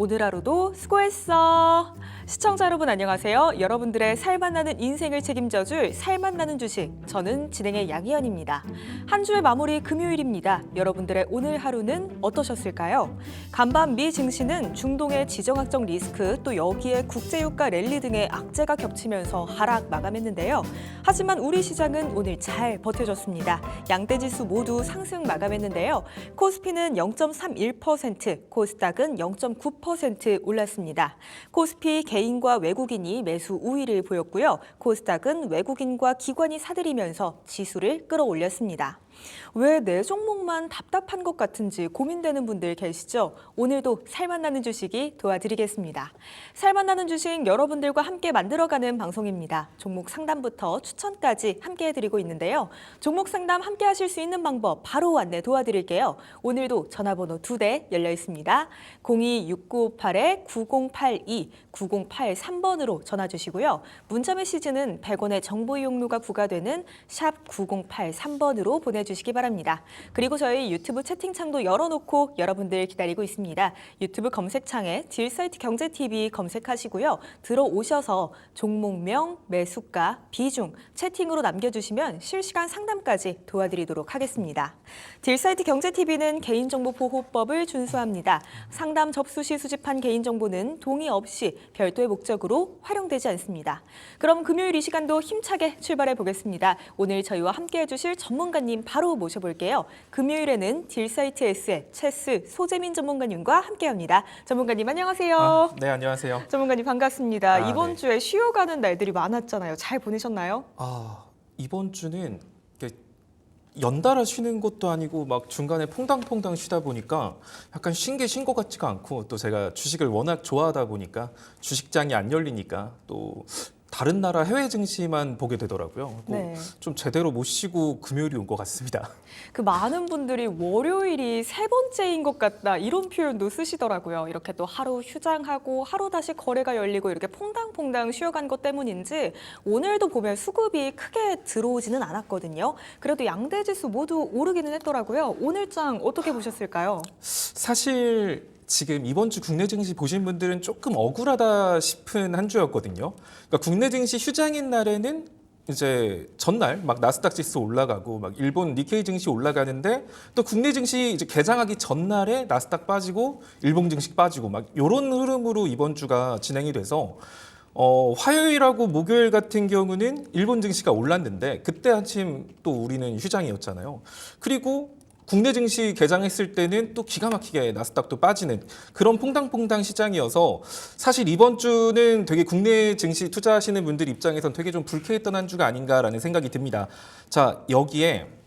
오늘 하루도 수고했어. 시청자 여러분 안녕하세요. 여러분들의 살맛 나는 인생을 책임져줄 살맛 나는 주식. 저는 진행의 양희연입니다. 한 주의 마무리 금요일입니다. 여러분들의 오늘 하루는 어떠셨을까요? 간밤 미 증시는 중동의 지정학적 리스크 또 여기에 국제유가 랠리 등의 악재가 겹치면서 하락 마감했는데요. 하지만 우리 시장은 오늘 잘 버텨줬습니다. 양대 지수 모두 상승 마감했는데요. 코스피는 0.31%, 코스닥은 0.9% 올랐습니다. 코스피 개인과 외국인이 매수 우위를 보였고요. 코스닥은 외국인과 기관이 사들이면서 지수를 끌어올렸습니다. 왜 내 종목만 답답한 것 같은지 고민되는 분들 계시죠? 오늘도 살맛 나는 주식이 도와드리겠습니다. 살맛 나는 주식 여러분들과 함께 만들어가는 방송입니다. 종목 상담부터 추천까지 함께 해드리고 있는데요. 종목 상담 함께 하실 수 있는 방법 바로 안내 도와드릴게요. 오늘도 전화번호 2대 열려 있습니다. 026958-9082, 9083번으로 전화 주시고요. 문자 메시지는 100원의 정보 이용료가 부과되는 샵 9083번으로 보내주시기 바랍니다. 그리고 저희 유튜브 채팅창도 열어놓고 여러분들 기다리고 있습니다. 유튜브 검색창에 딜사이트 경제TV 검색하시고요. 들어오셔서 종목명, 매수가, 비중 채팅으로 남겨주시면 실시간 상담까지 도와드리도록 하겠습니다. 딜사이트 경제TV는 개인정보보호법을 준수합니다. 상담 접수 시 수집한 개인정보는 동의 없이 별도의 목적으로 활용되지 않습니다. 그럼 금요일 이 시간도 힘차게 출발해 보겠습니다. 오늘 저희와 함께 해주실 전문가님 바로 모셔볼게요. 금요일에는 딜사이트S의 체스 소재민 전문가님과 함께합니다. 전문가님 안녕하세요. 네, 안녕하세요. 전문가님 반갑습니다. 이번 네. 주에 쉬어가는 날들이 많았잖아요. 잘 보내셨나요? 이번 주는 연달아 쉬는 것도 아니고 막 중간에 퐁당퐁당 쉬다 보니까 약간 쉰 게 쉰 것 같지가 않고 또 제가 주식을 워낙 좋아하다 보니까 주식장이 안 열리니까 또 다른 나라 해외 증시만 보게 되더라고요. 네. 좀 제대로 못 쉬고 금요일이 온 것 같습니다. 그 많은 분들이 월요일이 세 번째인 것 같다 이런 표현도 쓰시더라고요. 이렇게 또 하루 휴장하고 하루 다시 거래가 열리고 이렇게 퐁당퐁당 쉬어간 것 때문인지 오늘도 보면 수급이 크게 들어오지는 않았거든요. 그래도 양대 지수 모두 오르기는 했더라고요. 오늘 장 어떻게 보셨을까요? 사실 지금 이번 주 국내 증시 보신 분들은 조금 억울하다 싶은 한 주였거든요. 그러니까 국내 증시 휴장인 날에는 이제 전날 막 나스닥 지수 올라가고 막 일본 니케이 증시 올라가는데 또 국내 증시 이제 개장하기 전날에 나스닥 빠지고 일본 증시 빠지고 막 이런 흐름으로 이번 주가 진행이 돼서 화요일하고 목요일 같은 경우는 일본 증시가 올랐는데 그때 아침 또 우리는 휴장이었잖아요. 그리고 국내 증시 개장했을 때는 또 기가 막히게 나스닥도 빠지는 그런 퐁당퐁당 시장이어서 사실 이번 주는 되게 국내 증시 투자하시는 분들 입장에선 되게 좀 불쾌했던 한 주가 아닌가라는 생각이 듭니다. 자, 여기에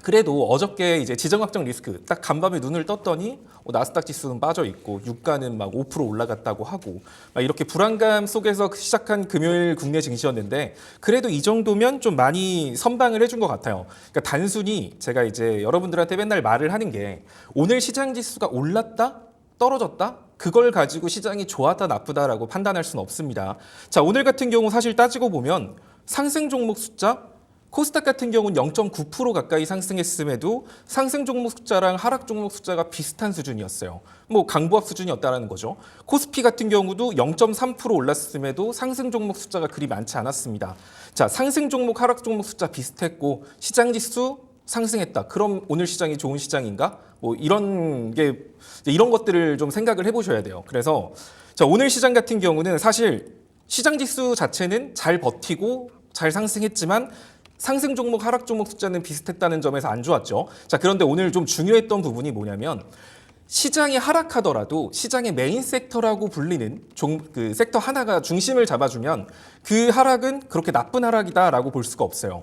그래도 어저께 이제 지정학적 리스크 딱 간밤에 눈을 떴더니 나스닥 지수는 빠져 있고 유가는 막 5% 올라갔다고 하고 막 이렇게 불안감 속에서 시작한 금요일 국내 증시였는데 그래도 이 정도면 좀 많이 선방을 해준 것 같아요. 그러니까 단순히 제가 이제 여러분들한테 맨날 말을 하는 게 오늘 시장 지수가 올랐다 떨어졌다 그걸 가지고 시장이 좋았다 나쁘다라고 판단할 수는 없습니다. 자, 오늘 같은 경우 사실 따지고 보면 상승 종목 숫자 코스닥 같은 경우는 0.9% 가까이 상승했음에도 상승 종목 숫자랑 하락 종목 숫자가 비슷한 수준이었어요. 뭐 강보합 수준이었다는 거죠. 코스피 같은 경우도 0.3% 올랐음에도 상승 종목 숫자가 그리 많지 않았습니다. 자, 상승 종목, 하락 종목 숫자 비슷했고 시장 지수 상승했다. 그럼 오늘 시장이 좋은 시장인가? 뭐 이런 것들을 좀 생각을 해보셔야 돼요. 그래서 자, 오늘 시장 같은 경우는 사실 시장 지수 자체는 잘 버티고 잘 상승했지만 상승 종목, 하락 종목 숫자는 비슷했다는 점에서 안 좋았죠. 자, 그런데 오늘 좀 중요했던 부분이 뭐냐면 시장이 하락하더라도 시장의 메인 섹터라고 불리는 그 섹터 하나가 중심을 잡아주면 그 하락은 그렇게 나쁜 하락이다라고 볼 수가 없어요.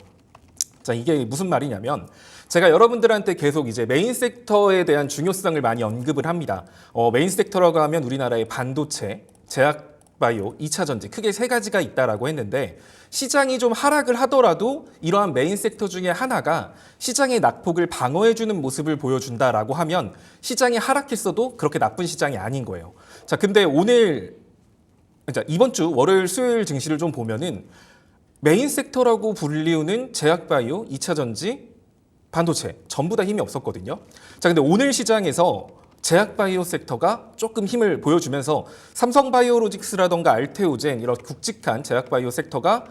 자, 이게 무슨 말이냐면 제가 여러분들한테 계속 이제 메인 섹터에 대한 중요성을 많이 언급을 합니다. 메인 섹터라고 하면 우리나라의 반도체, 제약 바이오, 2차 전지 크게 세 가지가 있다라고 했는데 시장이 좀 하락을 하더라도 이러한 메인 섹터 중에 하나가 시장의 낙폭을 방어해주는 모습을 보여준다라고 하면 시장이 하락했어도 그렇게 나쁜 시장이 아닌 거예요. 자, 근데 이번 주 월요일, 수요일 증시를 좀 보면은 메인 섹터라고 불리우는 제약 바이오, 2차 전지, 반도체 전부 다 힘이 없었거든요. 자, 근데 오늘 시장에서 제약바이오 섹터가 조금 힘을 보여주면서 삼성바이오로직스라던가 알테오젠 이런 굵직한 제약바이오 섹터가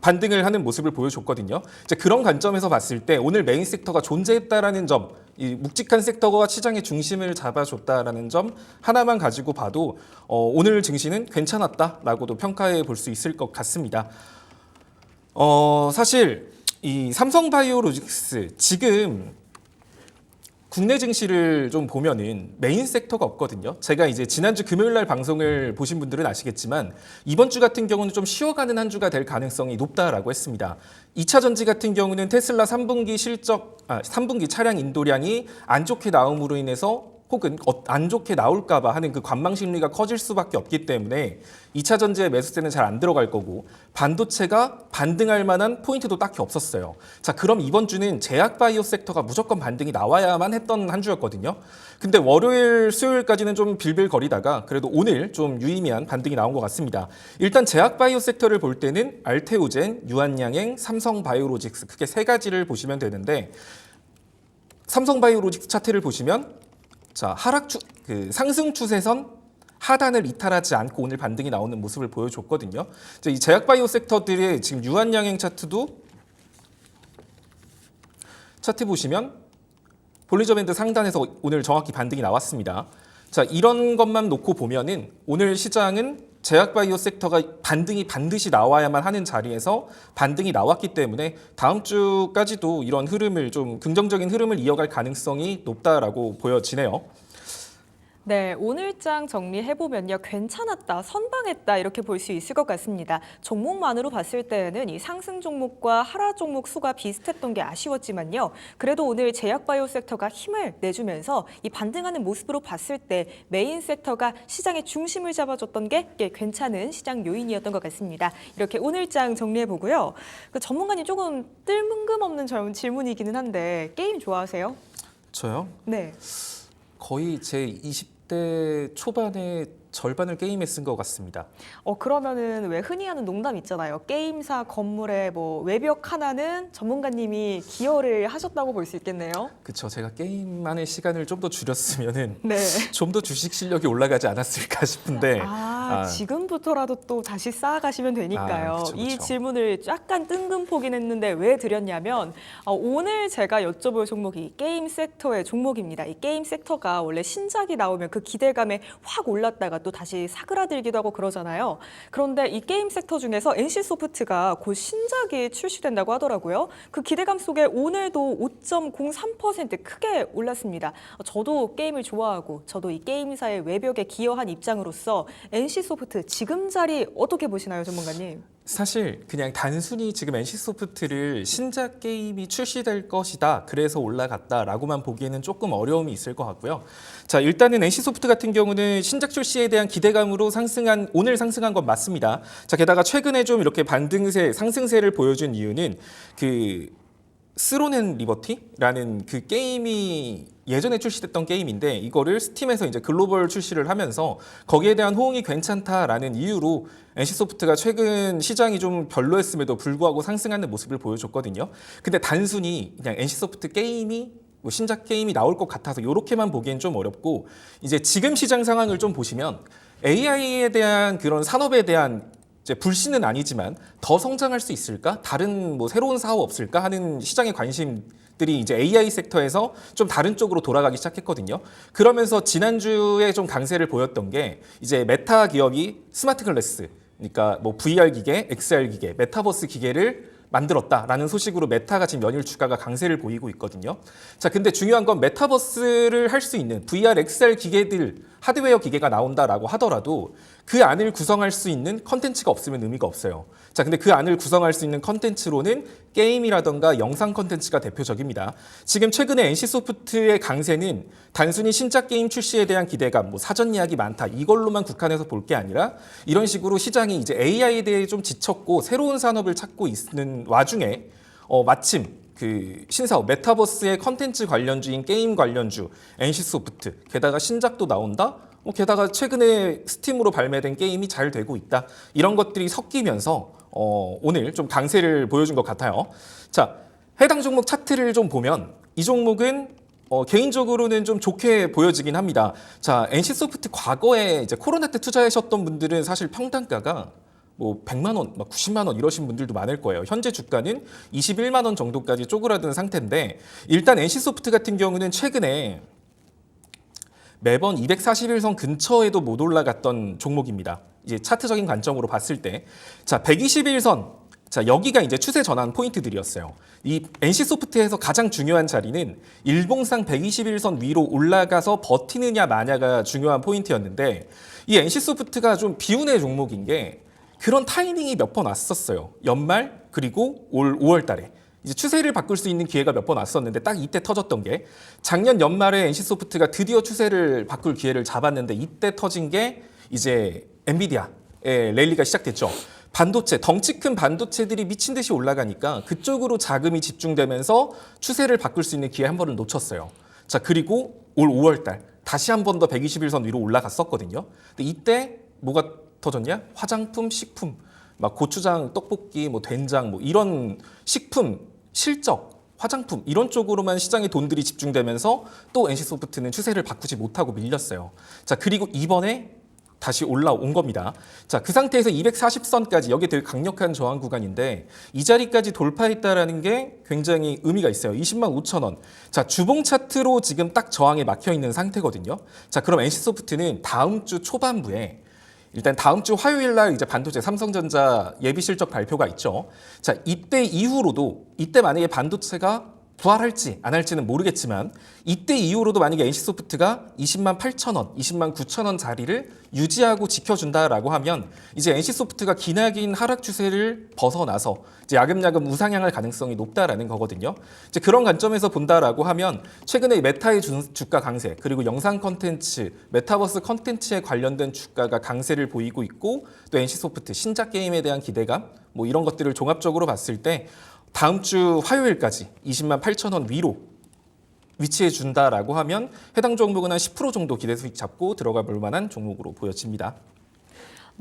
반등을 하는 모습을 보여줬거든요. 이제 그런 관점에서 봤을 때 오늘 메인 섹터가 존재했다라는 점, 이 묵직한 섹터가 시장의 중심을 잡아줬다라는 점 하나만 가지고 봐도 오늘 증시는 괜찮았다라고도 평가해 볼 수 있을 것 같습니다. 사실 이 삼성바이오로직스 지금 국내 증시를 좀 보면은 메인 섹터가 없거든요. 제가 이제 지난주 금요일 날 방송을 보신 분들은 아시겠지만 이번 주 같은 경우는 좀 쉬어가는 한 주가 될 가능성이 높다라고 했습니다. 2차 전지 같은 경우는 테슬라 3분기 차량 인도량이 안 좋게 나옴으로 인해서 혹은 안 좋게 나올까봐 하는 그 관망 심리가 커질 수밖에 없기 때문에 2차 전지의 매수세는 잘 안 들어갈 거고 반도체가 반등할 만한 포인트도 딱히 없었어요. 자, 그럼 이번 주는 제약바이오 섹터가 무조건 반등이 나와야만 했던 한 주였거든요. 근데 월요일, 수요일까지는 좀 빌빌거리다가 그래도 오늘 좀 유의미한 반등이 나온 것 같습니다. 일단 제약바이오 sek터를 볼 때는 알테오젠, 유한양행, 삼성바이오로직스 크게 세 가지를 보시면 되는데 삼성바이오로직스 차트를 보시면 자, 상승 추세선 하단을 이탈하지 않고 오늘 반등이 나오는 모습을 보여줬거든요. 이 제약바이오 섹터들의 지금 유한양행 차트 보시면 볼리저 밴드 상단에서 오늘 정확히 반등이 나왔습니다. 자, 이런 것만 놓고 보면은 오늘 시장은 제약바이오 섹터가 반등이 반드시 나와야만 하는 자리에서 반등이 나왔기 때문에 다음 주까지도 이런 흐름을 좀 긍정적인 흐름을 이어갈 가능성이 높다라고 보여지네요. 네, 오늘장 정리해보면요. 괜찮았다, 선방했다 이렇게 볼 수 있을 것 같습니다. 종목만으로 봤을 때에는 이 상승 종목과 하락 종목 수가 비슷했던 게 아쉬웠지만요. 그래도 오늘 제약바이오 섹터가 힘을 내주면서 이 반등하는 모습으로 봤을 때 메인 섹터가 시장의 중심을 잡아줬던 게 꽤 괜찮은 시장 요인이었던 것 같습니다. 이렇게 오늘장 정리해보고요. 전문가님 조금 뜬금없는 질문이기는 한데 게임 좋아하세요? 저요? 네. 거의 제 20대 초반에 절반을 게임에 쓴 것 같습니다. 그러면은 왜 흔히 하는 농담 있잖아요. 게임사 건물에 뭐 외벽 하나는 전문가님이 기여를 하셨다고 볼 수 있겠네요. 그렇죠. 제가 게임만의 시간을 좀 더 줄였으면은 네. 좀 더 주식 실력이 올라가지 않았을까 싶은데 지금부터라도 또 다시 쌓아가시면 되니까요. 그쵸, 그쵸. 이 질문을 약간 뜬금포긴 했는데 왜 드렸냐면 오늘 제가 여쭤볼 종목이 게임 섹터의 종목입니다. 이 게임 섹터가 원래 신작이 나오면 그 기대감에 확 올랐다가 또 다시 사그라들기도 하고 그러잖아요. 그런데 이 게임 섹터 중에서 NC소프트가 곧 신작이 출시된다고 하더라고요. 그 기대감 속에 오늘도 5.03% 크게 올랐습니다. 저도 게임을 좋아하고 저도 이 게임사의 외벽에 기여한 입장으로서 NC소프트 지금 자리 어떻게 보시나요, 전문가님? 사실 그냥 단순히 지금 NC소프트를 신작 게임이 출시될 것이다, 그래서 올라갔다라고만 보기에는 조금 어려움이 있을 것 같고요. 자, 일단은 NC소프트 같은 경우는 신작 출시에 대한 기대감으로 오늘 상승한 건 맞습니다. 자, 게다가 최근에 좀 이렇게 상승세를 보여준 이유는 스론 앤 리버티라는 그 게임이 예전에 출시됐던 게임인데 이거를 스팀에서 이제 글로벌 출시를 하면서 거기에 대한 호응이 괜찮다라는 이유로 NC소프트가 최근 시장이 좀 별로였음에도 불구하고 상승하는 모습을 보여줬거든요. 근데 단순히 그냥 NC소프트 게임이 신작 게임이 나올 것 같아서 이렇게만 보기엔 좀 어렵고 이제 지금 시장 상황을 좀 보시면 AI에 대한 그런 산업에 대한 이제 불신은 아니지만 더 성장할 수 있을까? 다른 새로운 사업 없을까? 하는 시장의 관심들이 이제 AI 섹터에서 좀 다른 쪽으로 돌아가기 시작했거든요. 그러면서 지난주에 좀 강세를 보였던 게 이제 메타 기업이 스마트 글래스, 그러니까 VR 기계, XR 기계, 메타버스 기계를 만들었다라는 소식으로 메타가 지금 연일 주가가 강세를 보이고 있거든요. 자, 근데 중요한 건 메타버스를 할 수 있는 VR, XR 기계들, 하드웨어 기계가 나온다라고 하더라도 그 안을 구성할 수 있는 컨텐츠가 없으면 의미가 없어요. 자, 근데 그 안을 구성할 수 있는 컨텐츠로는 게임이라던가 영상 컨텐츠가 대표적입니다. 지금 최근에 NC소프트의 강세는 단순히 신작 게임 출시에 대한 기대감, 사전 예약이 많다, 이걸로만 국한해서 볼 게 아니라 이런 식으로 시장이 이제 AI에 대해 좀 지쳤고 새로운 산업을 찾고 있는 와중에 마침 그 신사업 메타버스의 컨텐츠 관련주인 게임 관련주 NC소프트, 게다가 신작도 나온다, 게다가 최근에 스팀으로 발매된 게임이 잘 되고 있다, 이런 것들이 섞이면서 오늘 좀 강세를 보여준 것 같아요. 자, 해당 종목 차트를 좀 보면 이 종목은 개인적으로는 좀 좋게 보여지긴 합니다. 자, NC소프트 과거에 이제 코로나 때 투자하셨던 분들은 사실 평단가가 뭐 100만 원, 막 90만 원 이러신 분들도 많을 거예요. 현재 주가는 21만 원 정도까지 쪼그라든 상태인데 일단 NC소프트 같은 경우는 최근에 매번 241선 근처에도 못 올라갔던 종목입니다. 이제 차트적인 관점으로 봤을 때, 자 121선, 자 여기가 이제 추세 전환 포인트들이었어요. 이 NC소프트에서 가장 중요한 자리는 일봉상 121선 위로 올라가서 버티느냐 마냐가 중요한 포인트였는데 이 NC소프트가 좀 비운의 종목인 게 그런 타이밍이 몇 번 왔었어요. 연말 그리고 올 5월 달에. 이제 추세를 바꿀 수 있는 기회가 몇 번 왔었는데 딱 이때 터졌던 게 작년 연말에 NC소프트가 드디어 추세를 바꿀 기회를 잡았는데 이때 터진 게 이제 엔비디아의 랠리가 시작됐죠. 반도체, 덩치 큰 반도체들이 미친 듯이 올라가니까 그쪽으로 자금이 집중되면서 추세를 바꿀 수 있는 기회 한 번을 놓쳤어요. 자, 그리고 올 5월 달 다시 한 번 더 121선 위로 올라갔었거든요. 근데 이때 뭐가 터졌냐? 화장품, 식품, 막 고추장, 떡볶이, 뭐 된장, 뭐 이런 식품, 실적, 화장품 이런 쪽으로만 시장의 돈들이 집중되면서 또 NC소프트는 추세를 바꾸지 못하고 밀렸어요. 자, 그리고 이번에 다시 올라온 겁니다. 자, 그 상태에서 240선까지 여기 되게 강력한 저항 구간인데 이 자리까지 돌파했다라는 게 굉장히 의미가 있어요. 20만 5천 원. 자, 주봉 차트로 지금 딱 저항에 막혀 있는 상태거든요. 자, 그럼 NC소프트는 다음 주 초반부에 일단 다음 주 화요일 날 이제 반도체 삼성전자 예비 실적 발표가 있죠. 자, 이때 이후로도 이때 만약에 반도체가 부활할지 안 할지는 모르겠지만 이때 이후로도 만약에 NC소프트가 20만 8천 원, 20만 9천 원 자리를 유지하고 지켜준다라고 하면 이제 NC소프트가 기나긴 하락 추세를 벗어나서 이제 야금야금 우상향할 가능성이 높다라는 거거든요. 이제 그런 관점에서 본다라고 하면 최근에 메타의 주가 강세 그리고 영상 컨텐츠, 메타버스 컨텐츠에 관련된 주가가 강세를 보이고 있고 또 NC소프트 신작 게임에 대한 기대감 뭐 이런 것들을 종합적으로 봤을 때 다음 주 화요일까지 20만 8천 원 위로 위치해 준다라고 하면 해당 종목은 한 10% 정도 기대 수익 잡고 들어가 볼 만한 종목으로 보여집니다.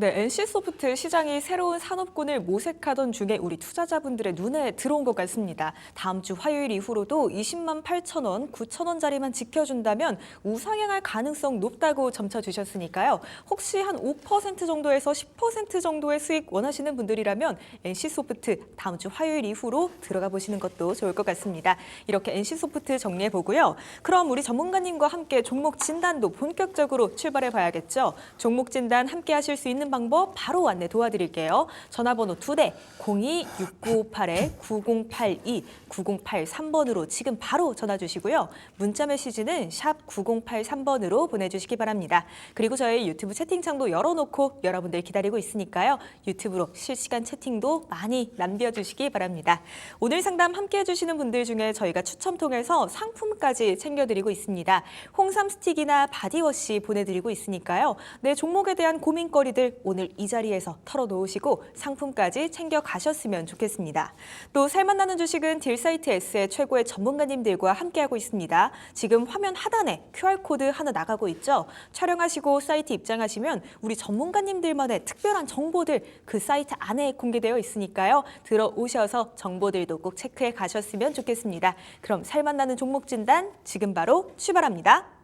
네, NC소프트 시장이 새로운 산업군을 모색하던 중에 우리 투자자분들의 눈에 들어온 것 같습니다. 다음 주 화요일 이후로도 20만 8천 원, 9천 원짜리만 지켜준다면 우상향할 가능성 높다고 점쳐주셨으니까요. 혹시 한 5% 정도에서 10% 정도의 수익 원하시는 분들이라면 NC소프트 다음 주 화요일 이후로 들어가 보시는 것도 좋을 것 같습니다. 이렇게 NC소프트 정리해보고요. 그럼 우리 전문가님과 함께 종목 진단도 본격적으로 출발해 봐야겠죠. 종목 진단 함께 하실 수 있는 방법 바로 안내 도와드릴게요. 전화번호 2대 02-6958-9082, 9083번으로 지금 바로 전화 주시고요. 문자 메시지는 샵 9083번으로 보내주시기 바랍니다. 그리고 저희 유튜브 채팅창도 열어놓고 여러분들 기다리고 있으니까요. 유튜브로 실시간 채팅도 많이 남겨주시기 바랍니다. 오늘 상담 함께 해주시는 분들 중에 저희가 추첨 통해서 상품까지 챙겨드리고 있습니다. 홍삼 스틱이나 바디워시 보내드리고 있으니까요. 내 종목에 대한 고민거리들 오늘 이 자리에서 털어놓으시고 상품까지 챙겨가셨으면 좋겠습니다. 또 살맛나는 주식은 딜사이트 S의 최고의 전문가님들과 함께하고 있습니다. 지금 화면 하단에 QR코드 하나 나가고 있죠. 촬영하시고 사이트 입장하시면 우리 전문가님들만의 특별한 정보들 그 사이트 안에 공개되어 있으니까요. 들어오셔서 정보들도 꼭 체크해 가셨으면 좋겠습니다. 그럼 살맛나는 종목 진단 지금 바로 출발합니다.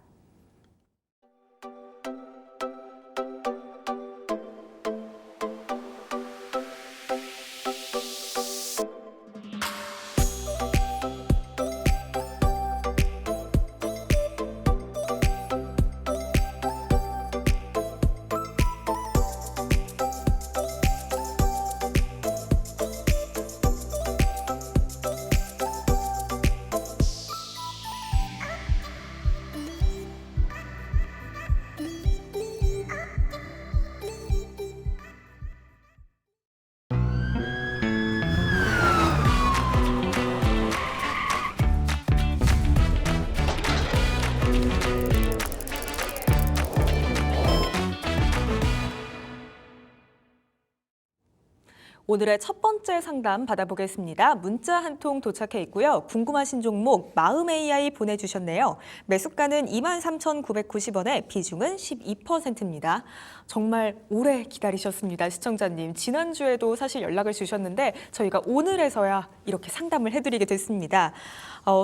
오늘의 첫 번째 상담 받아보겠습니다. 문자 한 통 도착해 있고요. 궁금하신 종목 마음 AI 보내주셨네요. 매수가는 23,990원에 비중은 12%입니다. 정말 오래 기다리셨습니다, 시청자님. 지난주에도 사실 연락을 주셨는데 저희가 오늘에서야 이렇게 상담을 해드리게 됐습니다.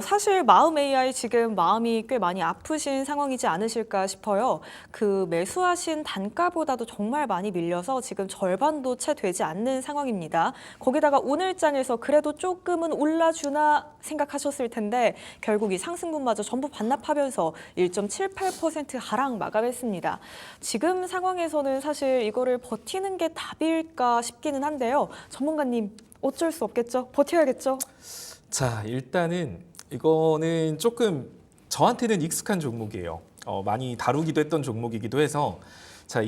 사실 마음 AI 지금 마음이 꽤 많이 아프신 상황이지 않으실까 싶어요. 그 매수하신 단가보다도 정말 많이 밀려서 지금 절반도 채 되지 않는 상황입니다. 거기다가 오늘장에서 그래도 조금은 올라주나 생각하셨을 텐데 결국 이 상승분마저 전부 반납하면서 1.78% 하락 마감했습니다. 지금 상황에서는 사실 이거를 버티는 게 답일까 싶기는 한데요. 전문가님 어쩔 수 없겠죠? 버텨야겠죠? 자, 일단은 이거는 조금 저한테는 익숙한 종목이에요. 많이 다루기도 했던 종목이기도 해서 자,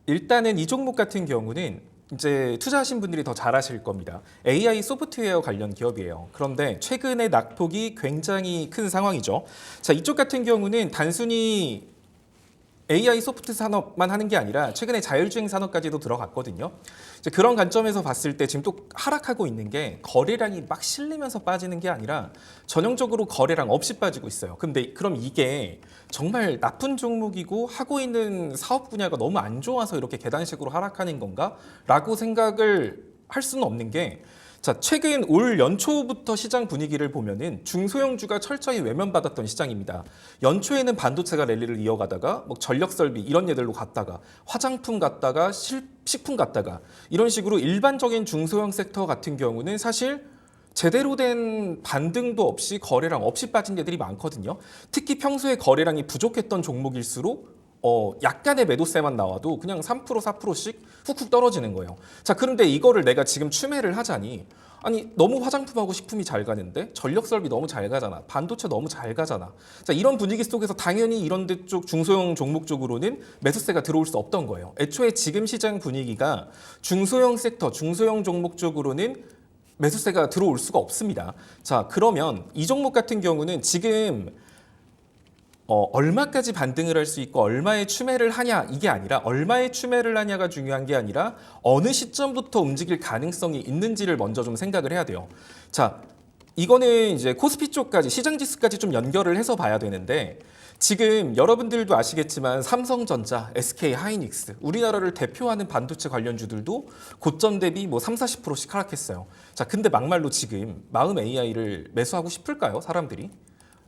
일단은 이 종목 같은 경우는 이제 투자하신 분들이 더 잘 아실 겁니다. AI 소프트웨어 관련 기업이에요. 그런데 최근에 낙폭이 굉장히 큰 상황이죠. 자, 이쪽 같은 경우는 단순히 AI 소프트 산업만 하는 게 아니라 최근에 자율주행 산업까지도 들어갔거든요. 이제 그런 관점에서 봤을 때 지금 또 하락하고 있는 게 거래량이 막 실리면서 빠지는 게 아니라 전형적으로 거래량 없이 빠지고 있어요. 근데 그럼 이게 정말 나쁜 종목이고 하고 있는 사업 분야가 너무 안 좋아서 이렇게 계단식으로 하락하는 건가? 라고 생각을 할 수는 없는 게 자, 최근 올 연초부터 시장 분위기를 보면은 중소형주가 철저히 외면받았던 시장입니다. 연초에는 반도체가 랠리를 이어가다가 뭐 전력 설비 이런 예들로 갔다가 화장품 갔다가 식품 갔다가 이런 식으로 일반적인 중소형 섹터 같은 경우는 사실 제대로 된 반등도 없이 거래량 없이 빠진 데들이 많거든요. 특히 평소에 거래량이 부족했던 종목일수록 약간의 매도세만 나와도 그냥 3% 4%씩 훅훅 떨어지는 거예요. 자, 그런데 이거를 내가 지금 추매를 하자니 아니 너무 화장품하고 식품이 잘 가는데 전력 설비 너무 잘 가잖아. 반도체 너무 잘 가잖아. 자, 이런 분위기 속에서 당연히 이런 데 쪽 중소형 종목 쪽으로는 매수세가 들어올 수 없던 거예요. 애초에 지금 시장 분위기가 중소형 섹터, 중소형 종목 쪽으로는 매수세가 들어올 수가 없습니다. 자, 그러면 이 종목 같은 경우는 지금 얼마까지 반등을 할 수 있고 얼마의 추매를 하냐 이게 아니라 얼마의 추매를 하냐가 중요한 게 아니라 어느 시점부터 움직일 가능성이 있는지를 먼저 좀 생각을 해야 돼요. 자, 이거는 이제 코스피 쪽까지 시장 지수까지 좀 연결을 해서 봐야 되는데 지금 여러분들도 아시겠지만 삼성전자, SK 하이닉스 우리나라를 대표하는 반도체 관련주들도 고점 대비 뭐 3, 40%씩 하락했어요. 자, 근데 막말로 지금 마음 AI를 매수하고 싶을까요, 사람들이?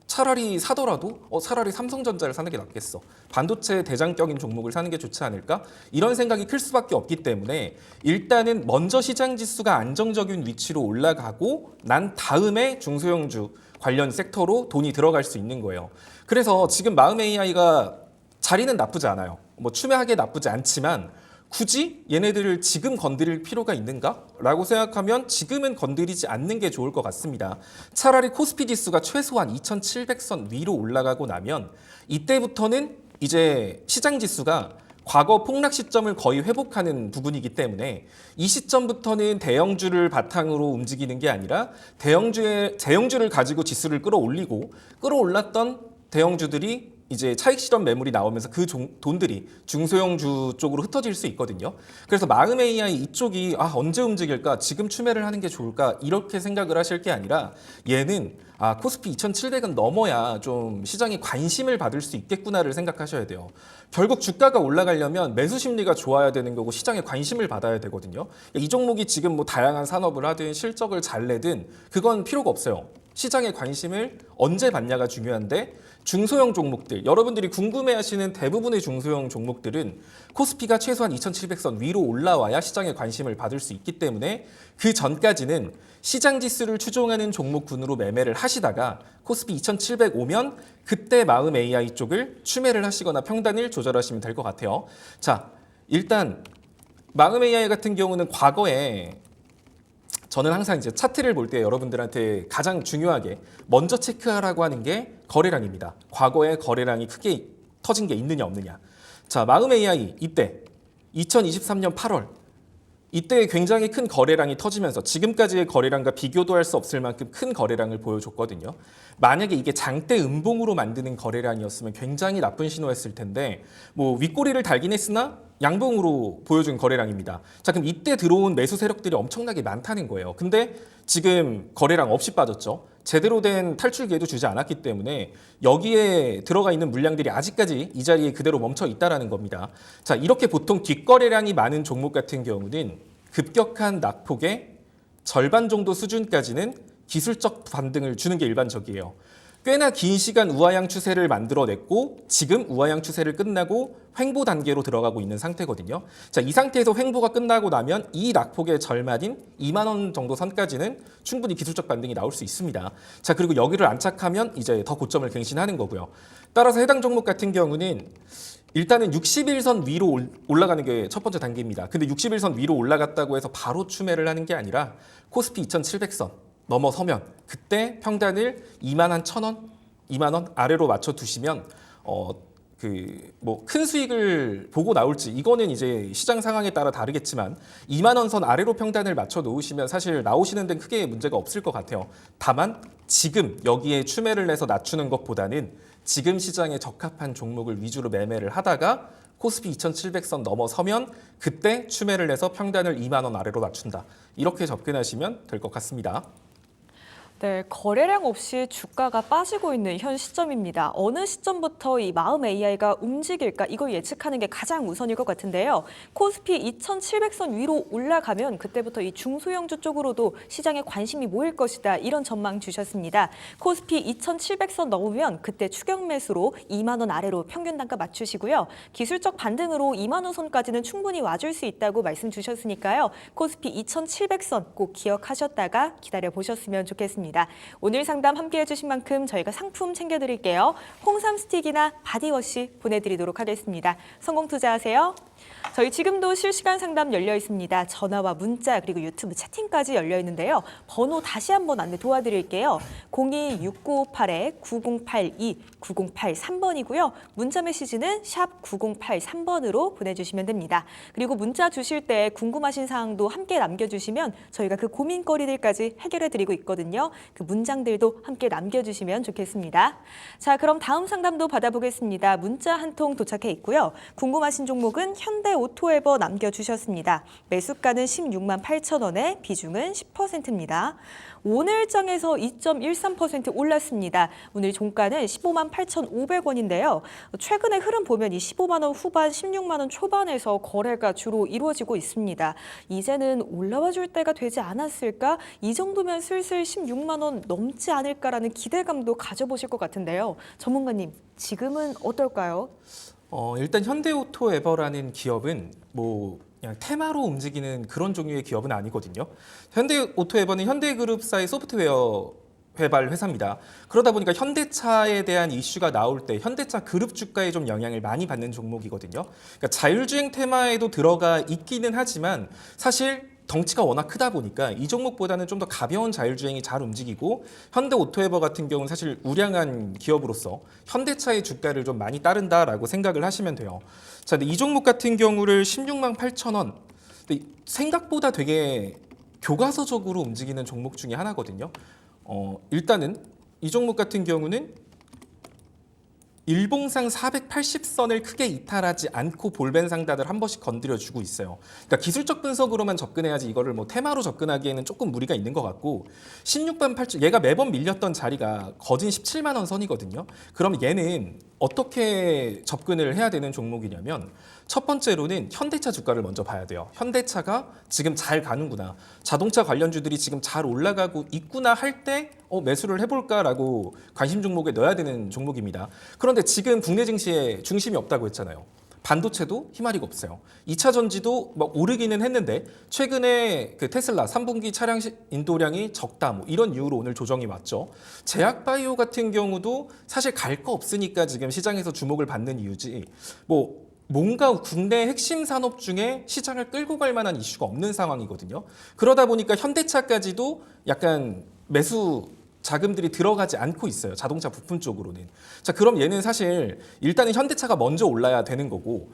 차라리 사더라도 차라리 삼성전자를 사는 게 낫겠어. 반도체 대장격인 종목을 사는 게 좋지 않을까? 이런 생각이 클 수밖에 없기 때문에 일단은 먼저 시장 지수가 안정적인 위치로 올라가고 난 다음에 중소형주 관련 섹터로 돈이 들어갈 수 있는 거예요. 그래서 지금 마음 AI가 자리는 나쁘지 않아요. 뭐 추매하기 나쁘지 않지만 굳이 얘네들을 지금 건드릴 필요가 있는가? 라고 생각하면 지금은 건드리지 않는 게 좋을 것 같습니다. 차라리 코스피 지수가 최소한 2700선 위로 올라가고 나면 이때부터는 이제 시장 지수가 과거 폭락 시점을 거의 회복하는 부분이기 때문에 이 시점부터는 대형주를 바탕으로 움직이는 게 아니라 대형주를 가지고 지수를 끌어올랐던 대형주들이 이제 차익 실현 매물이 나오면서 그 돈들이 중소형주 쪽으로 흩어질 수 있거든요. 그래서 마음 AI 이쪽이 언제 움직일까? 지금 추매를 하는 게 좋을까? 이렇게 생각을 하실 게 아니라 얘는 코스피 2700은 넘어야 좀 시장이 관심을 받을 수 있겠구나를 생각하셔야 돼요. 결국 주가가 올라가려면 매수 심리가 좋아야 되는 거고 시장에 관심을 받아야 되거든요. 이 종목이 지금 뭐 다양한 산업을 하든 실적을 잘 내든 그건 필요가 없어요. 시장의 관심을 언제 받냐가 중요한데 중소형 종목들, 여러분들이 궁금해하시는 대부분의 중소형 종목들은 코스피가 최소한 2700선 위로 올라와야 시장의 관심을 받을 수 있기 때문에 그 전까지는 시장 지수를 추종하는 종목군으로 매매를 하시다가 코스피 2700 오면 그때 마음 AI 쪽을 추매를 하시거나 평단을 조절하시면 될 것 같아요. 자, 일단 마음 AI 같은 경우는 과거에 저는 항상 이제 차트를 볼 때 여러분들한테 가장 중요하게 먼저 체크하라고 하는 게 거래량입니다. 과거에 거래량이 크게 터진 게 있느냐 없느냐. 자, 마음 AI 이때 2023년 8월 이때 굉장히 큰 거래량이 터지면서 지금까지의 거래량과 비교도 할 수 없을 만큼 큰 거래량을 보여줬거든요. 만약에 이게 장대 음봉으로 만드는 거래량이었으면 굉장히 나쁜 신호였을 텐데 뭐 윗꼬리를 달긴 했으나 양봉으로 보여준 거래량입니다. 자, 그럼 이때 들어온 매수 세력들이 엄청나게 많다는 거예요. 근데 지금 거래량 없이 빠졌죠. 제대로 된 탈출 기회도 주지 않았기 때문에 여기에 들어가 있는 물량들이 아직까지 이 자리에 그대로 멈춰 있다라는 겁니다. 자, 이렇게 보통 뒷거래량이 많은 종목 같은 경우는 급격한 낙폭의 절반 정도 수준까지는 기술적 반등을 주는 게 일반적이에요. 꽤나 긴 시간 우하향 추세를 만들어냈고 지금 우하향 추세를 끝나고 횡보 단계로 들어가고 있는 상태거든요. 자, 이 상태에서 횡보가 끝나고 나면 이 낙폭의 절반인 2만 원 정도 선까지는 충분히 기술적 반등이 나올 수 있습니다. 자, 그리고 여기를 안착하면 이제 더 고점을 갱신하는 거고요. 따라서 해당 종목 같은 경우는 일단은 61선 위로 올라가는 게 첫 번째 단계입니다. 근데 61선 위로 올라갔다고 해서 바로 추매를 하는 게 아니라 코스피 2700선 넘어서면 그때 평단을 2만 1,000원, 2만 원 아래로 맞춰 두시면 뭐 큰 수익을 보고 나올지 이거는 이제 시장 상황에 따라 다르겠지만 2만 원 선 아래로 평단을 맞춰 놓으시면 사실 나오시는 데는 크게 문제가 없을 것 같아요. 다만 지금 여기에 추매를 해서 낮추는 것보다는 지금 시장에 적합한 종목을 위주로 매매를 하다가 코스피 2700선 넘어서면 그때 추매를 해서 평단을 2만 원 아래로 낮춘다. 이렇게 접근하시면 될 것 같습니다. 네, 거래량 없이 주가가 빠지고 있는 현 시점입니다. 어느 시점부터 이 마음 AI가 움직일까 이걸 예측하는 게 가장 우선일 것 같은데요. 코스피 2700선 위로 올라가면 그때부터 이 중소형주 쪽으로도 시장에 관심이 모일 것이다. 이런 전망 주셨습니다. 코스피 2700선 넘으면 그때 추격 매수로 2만 원 아래로 평균 단가 맞추시고요. 기술적 반등으로 2만 원 선까지는 충분히 와줄 수 있다고 말씀 주셨으니까요. 코스피 2700선 꼭 기억하셨다가 기다려 보셨으면 좋겠습니다. 오늘 상담 함께해 주신 만큼 저희가 상품 챙겨드릴게요. 홍삼 스틱이나 바디워시 보내드리도록 하겠습니다. 성공 투자하세요. 저희 지금도 실시간 상담 열려 있습니다. 전화와 문자 그리고 유튜브 채팅까지 열려 있는데요. 번호 다시 한번 안내 도와드릴게요. 026958-9082, 9083번이고요. 문자 메시지는 샵 9083번으로 보내주시면 됩니다. 그리고 문자 주실 때 궁금하신 사항도 함께 남겨주시면 저희가 그 고민거리들까지 해결해드리고 있거든요. 그 문장들도 함께 남겨주시면 좋겠습니다. 자, 그럼 다음 상담도 받아보겠습니다. 문자 한 통 도착해 있고요. 궁금하신 종목은 현대오토에버 남겨주셨습니다. 매수가는 16만 8천 원에 비중은 10%입니다. 오늘장에서 2.13% 올랐습니다. 오늘 종가는 15만 8,500원인데요. 최근의 흐름 보면 이 15만 원 후반, 16만 원 초반에서 거래가 주로 이루어지고 있습니다. 이제는 올라와 줄 때가 되지 않았을까? 이 정도면 슬슬 16만 원 넘지 않을까라는 기대감도 가져보실 것 같은데요. 전문가님, 지금은 어떨까요? 일단 현대오토에버라는 기업은 그냥 테마로 움직이는 그런 종류의 기업은 아니거든요. 현대오토에버는 현대그룹사의 소프트웨어 개발 회사입니다. 그러다 보니까 현대차에 대한 이슈가 나올 때 현대차 그룹 주가에 좀 영향을 많이 받는 종목이거든요. 그러니까 자율주행 테마에도 들어가 있기는 하지만 사실 덩치가 워낙 크다 보니까 이 종목보다는 좀 더 가벼운 자율주행이 잘 움직이고 현대오토에버 같은 경우는 사실 우량한 기업으로서 현대차의 주가를 좀 많이 따른다라고 생각을 하시면 돼요. 자, 근데 이 종목 같은 경우를 16만 8천 원. 근데 생각보다 되게 교과서적으로 움직이는 종목 중에 하나거든요. 일단은 이 종목 같은 경우는 일봉상 480선을 크게 이탈하지 않고 볼벤 상단을 한 번씩 건드려주고 있어요. 그러니까 기술적 분석으로만 접근해야지 이거를 테마로 접근하기에는 조금 무리가 있는 것 같고 16만 8천 얘가 매번 밀렸던 자리가 거진 17만 원 선이거든요. 그럼 얘는 어떻게 접근을 해야 되는 종목이냐면 첫 번째로는 현대차 주가를 먼저 봐야 돼요. 현대차가 지금 잘 가는구나. 자동차 관련주들이 지금 잘 올라가고 있구나 할 때 매수를 해볼까라고 관심 종목에 넣어야 되는 종목입니다. 그런데 지금 국내 증시에 중심이 없다고 했잖아요. 반도체도 희마리가 없어요. 2차 전지도 막 오르기는 했는데 최근에 그 테슬라 3분기 차량 인도량이 적다 이런 이유로 오늘 조정이 왔죠. 제약바이오 같은 경우도 사실 갈 거 없으니까 지금 시장에서 주목을 받는 이유지 뭔가 국내 핵심 산업 중에 시장을 끌고 갈 만한 이슈가 없는 상황이거든요. 그러다 보니까 현대차까지도 약간 매수 자금들이 들어가지 않고 있어요. 자동차 부품 쪽으로는. 자, 그럼 얘는 사실 일단은 현대차가 먼저 올라야 되는 거고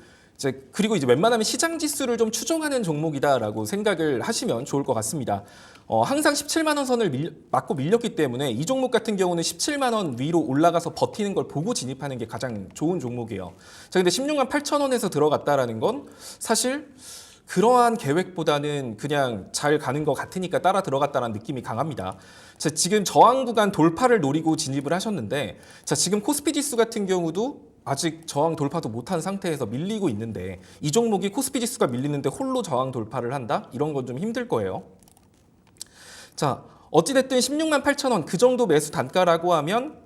그리고 이제 웬만하면 시장 지수를 좀 추종하는 종목이다라고 생각을 하시면 좋을 것 같습니다. 항상 17만 원 선을 맞고 밀렸기 때문에 이 종목 같은 경우는 17만 원 위로 올라가서 버티는 걸 보고 진입하는 게 가장 좋은 종목이에요. 자, 근데 16만 8천 원에서 들어갔다라는 건 사실 그러한 계획보다는 그냥 잘 가는 것 같으니까 따라 들어갔다라는 느낌이 강합니다. 자, 지금 저항 구간 돌파를 노리고 진입을 하셨는데, 자, 지금 코스피 지수 같은 경우도 아직 저항 돌파도 못한 상태에서 밀리고 있는데, 이 종목이 코스피 지수가 밀리는데 홀로 저항 돌파를 한다? 이런 건 좀 힘들 거예요. 자, 어찌됐든 16만 8천 원 그 정도 매수 단가라고 하면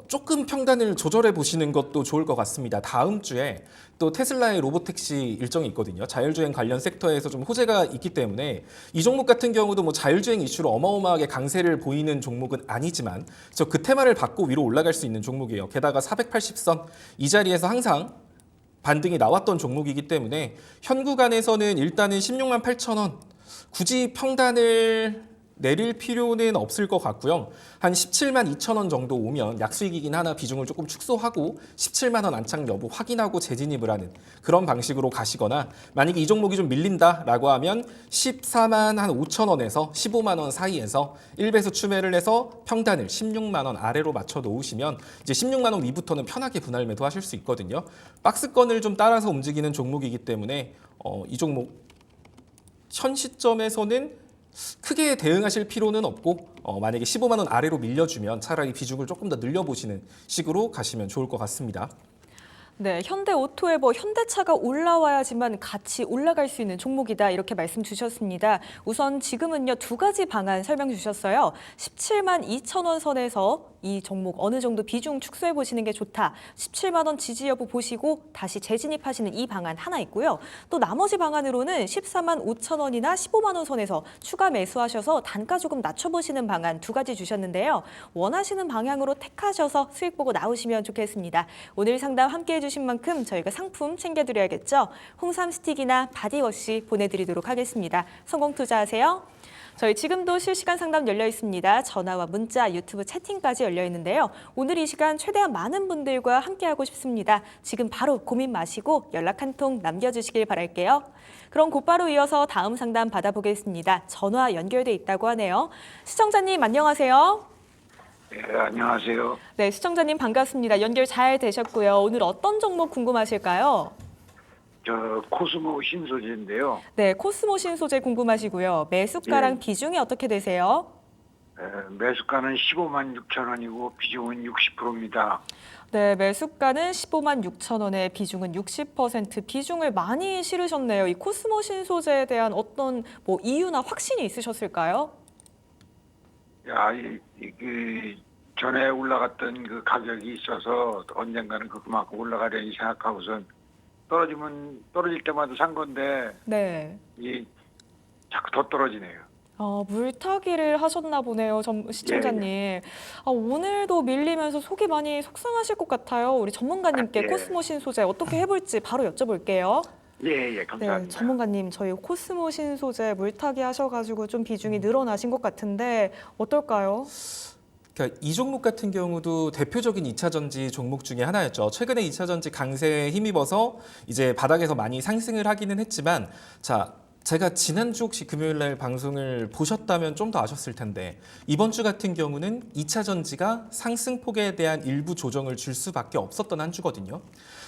조금 평단을 조절해 보시는 것도 좋을 것 같습니다. 다음 주에 또 테슬라의 로보택시 일정이 있거든요. 자율주행 관련 섹터에서 좀 호재가 있기 때문에 이 종목 같은 경우도 뭐 자율주행 이슈로 어마어마하게 강세를 보이는 종목은 아니지만 그 테마를 받고 위로 올라갈 수 있는 종목이에요. 게다가 480선 이 자리에서 항상 반등이 나왔던 종목이기 때문에 현 구간에서는 일단은 16만 8천 원 굳이 평단을 내릴 필요는 없을 것 같고요. 한 17만 2천 원 정도 오면 약수익이긴 하나 비중을 조금 축소하고 17만 원 안착 여부 확인하고 재진입을 하는 그런 방식으로 가시거나, 만약에 이 종목이 좀 밀린다라고 하면 14만 한 5천 원에서 15만 원 사이에서 1배수 추매를 해서 평단을 16만 원 아래로 맞춰 놓으시면 이제 16만 원 위부터는 편하게 분할 매도하실 수 있거든요. 박스권을 좀 따라서 움직이는 종목이기 때문에 이 종목 현 시점에서는 크게 대응하실 필요는 없고 만약에 15만 원 아래로 밀려주면 차라리 비중을 조금 더 늘려보시는 식으로 가시면 좋을 것 같습니다. 네, 현대오토에버 현대차가 올라와야지만 같이 올라갈 수 있는 종목이다 이렇게 말씀 주셨습니다. 우선 지금은요 2가지 방안 설명 주셨어요. 17만 2천 원 선에서 이 종목 어느 정도 비중 축소해 보시는 게 좋다. 17만 원 지지 여부 보시고 다시 재진입하시는 이 방안 하나 있고요. 또 나머지 방안으로는 14만 5천 원이나 15만 원 선에서 추가 매수하셔서 단가 조금 낮춰보시는 방안 2가지 주셨는데요. 원하시는 방향으로 택하셔서 수익 보고 나오시면 좋겠습니다. 오늘 상담 함께해 주신 만큼 저희가 상품 챙겨드려야겠죠. 홍삼 스틱이나 바디워시 보내드리도록 하겠습니다. 성공 투자하세요. 저희 지금도 실시간 상담 열려 있습니다. 전화와 문자, 유튜브 채팅까지 열려 있는데요. 오늘 이 시간 최대한 많은 분들과 함께하고 싶습니다. 지금 바로 고민 마시고 연락 한 통 남겨주시길 바랄게요. 그럼 곧바로 이어서 다음 상담 받아보겠습니다. 전화 연결돼 있다고 하네요. 시청자님 안녕하세요. 네, 안녕하세요. 네, 시청자님 반갑습니다. 연결 잘 되셨고요. 오늘 어떤 종목 궁금하실까요? 저 코스모 신소재인데요. 네, 코스모 신소재 궁금하시고요. 매수가랑 비중이 어떻게 되세요? 매수가는 15만 6천 원이고 비중은 60%입니다. 네, 매수가는 15만 6천 원에 비중은 60%. 비중을 많이 실으셨네요. 이 코스모 신소재에 대한 어떤 이유나 확신이 있으셨을까요? 그 전에 올라갔던 그 가격이 있어서 언젠가는 그만큼 올라가려니 생각하고선 떨어질 때마다 산 건데 네. 자꾸 더 떨어지네요. 물타기를 하셨나 보네요, 시청자님. 예. 오늘도 밀리면서 속이 많이 속상하실 것 같아요. 우리 전문가님께 예. 코스모 신소재 어떻게 해볼지 바로 여쭤볼게요. 예, 감사합니다. 네, 전문가님, 저희 코스모 신소재 물타기 하셔가지고 좀 비중이 늘어나신 것 같은데 어떨까요? 그러니까 이 종목 같은 경우도 대표적인 2차 전지 종목 중에 하나였죠. 최근에 2차 전지 강세에 힘입어서 이제 바닥에서 많이 상승을 하기는 했지만, 자, 제가 지난주 혹시 금요일 날 방송을 보셨다면 좀 더 아셨을 텐데, 이번 주 같은 경우는 2차 전지가 상승폭에 대한 일부 조정을 줄 수밖에 없었던 한 주거든요.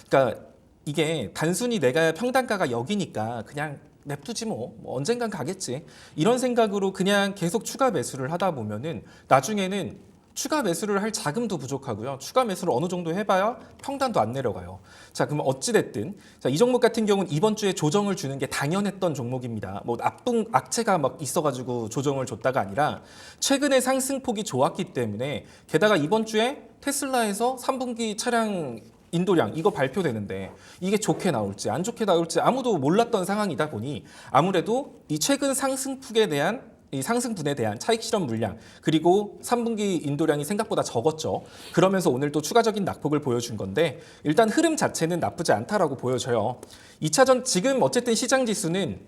그러니까 이게 단순히 내가 평단가가 여기니까 그냥 냅두지 뭐 언젠간 가겠지 이런 생각으로 그냥 계속 추가 매수를 하다 보면은 나중에는 추가 매수를 할 자금도 부족하고요. 추가 매수를 어느 정도 해봐야 평단도 안 내려가요. 자, 그럼 어찌됐든 이 종목 같은 경우는 이번 주에 조정을 주는 게 당연했던 종목입니다. 악재가 막 있어가지고 조정을 줬다가 아니라 최근에 상승폭이 좋았기 때문에, 게다가 이번 주에 테슬라에서 3분기 차량 인도량 이거 발표되는데 이게 좋게 나올지 안 좋게 나올지 아무도 몰랐던 상황이다 보니 아무래도 이 최근 상승폭에 대한 이 상승분에 대한 차익 실현 물량, 그리고 3분기 인도량이 생각보다 적었죠. 그러면서 오늘 또 추가적인 낙폭을 보여준 건데 일단 흐름 자체는 나쁘지 않다라고 보여져요. 2차전 지금 어쨌든 시장 지수는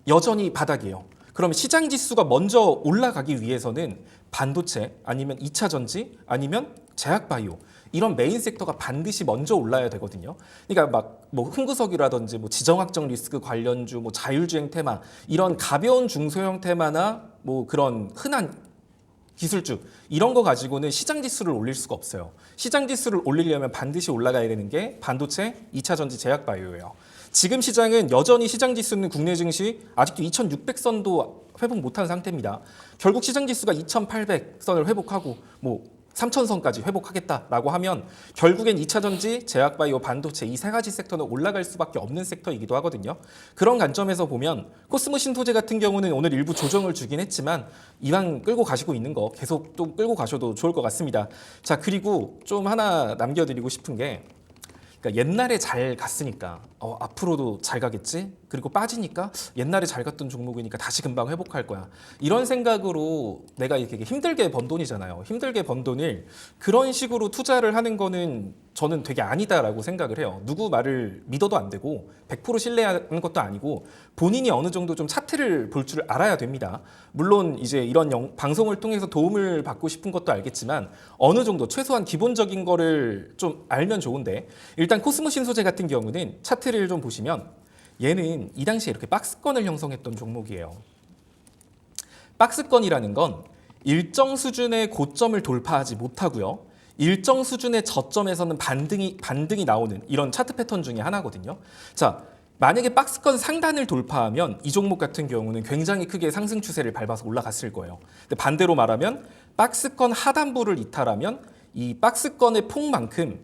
여전히 바닥이에요. 그럼 시장 지수가 먼저 올라가기 위해서는 반도체 아니면 2차 전지 아니면 제약 바이오 이런 메인 섹터가 반드시 먼저 올라야 되거든요. 그러니까 막 뭐 흥구석이라든지 뭐 지정학적 리스크 관련주, 뭐 자율주행 테마 이런 가벼운 중소형 테마나 뭐 그런 흔한 기술주 이런 거 가지고는 시장 지수를 올릴 수가 없어요. 시장 지수를 올리려면 반드시 올라가야 되는 게 반도체, 2차 전지, 제약 바이오예요. 지금 시장은 여전히 시장 지수는 국내 증시 아직도 2600선도 회복 못한 상태입니다. 결국 시장 지수가 2800선을 회복하고 뭐 3000선까지 회복하겠다라고 하면 결국엔 2차 전지, 제약 바이오, 반도체 이 세 가지 섹터는 올라갈 수밖에 없는 섹터이기도 하거든요. 그런 관점에서 보면 코스모 신소재 같은 경우는 오늘 일부 조정을 주긴 했지만 이왕 끌고 가시고 있는 거 계속 또 끌고 가셔도 좋을 것 같습니다. 자, 그리고 좀 하나 남겨드리고 싶은 게 그러니까 옛날에 잘 갔으니까 앞으로도 잘 가겠지? 그리고 빠지니까 옛날에 잘 갔던 종목이니까 다시 금방 회복할 거야. 이런 생각으로 내가 이렇게 힘들게 번 돈이잖아요. 힘들게 번 돈을 그런 식으로 투자를 하는 거는 저는 되게 아니다라고 생각을 해요. 누구 말을 믿어도 안 되고 100% 신뢰하는 것도 아니고 본인이 어느 정도 좀 차트를 볼 줄 알아야 됩니다. 물론 이제 이런 방송을 통해서 도움을 받고 싶은 것도 알겠지만 어느 정도 최소한 기본적인 거를 좀 알면 좋은데 일단 코스모 신소재 같은 경우는 차트를 좀 보시면 얘는 이 당시에 이렇게 박스권을 형성했던 종목이에요. 박스권이라는 건 일정 수준의 고점을 돌파하지 못하고요. 일정 수준의 저점에서는 반등이 나오는 이런 차트 패턴 중에 하나거든요. 자, 만약에 박스권 상단을 돌파하면 이 종목 같은 경우는 굉장히 크게 상승 추세를 밟아서 올라갔을 거예요. 근데 반대로 말하면 박스권 하단부를 이탈하면 이 박스권의 폭만큼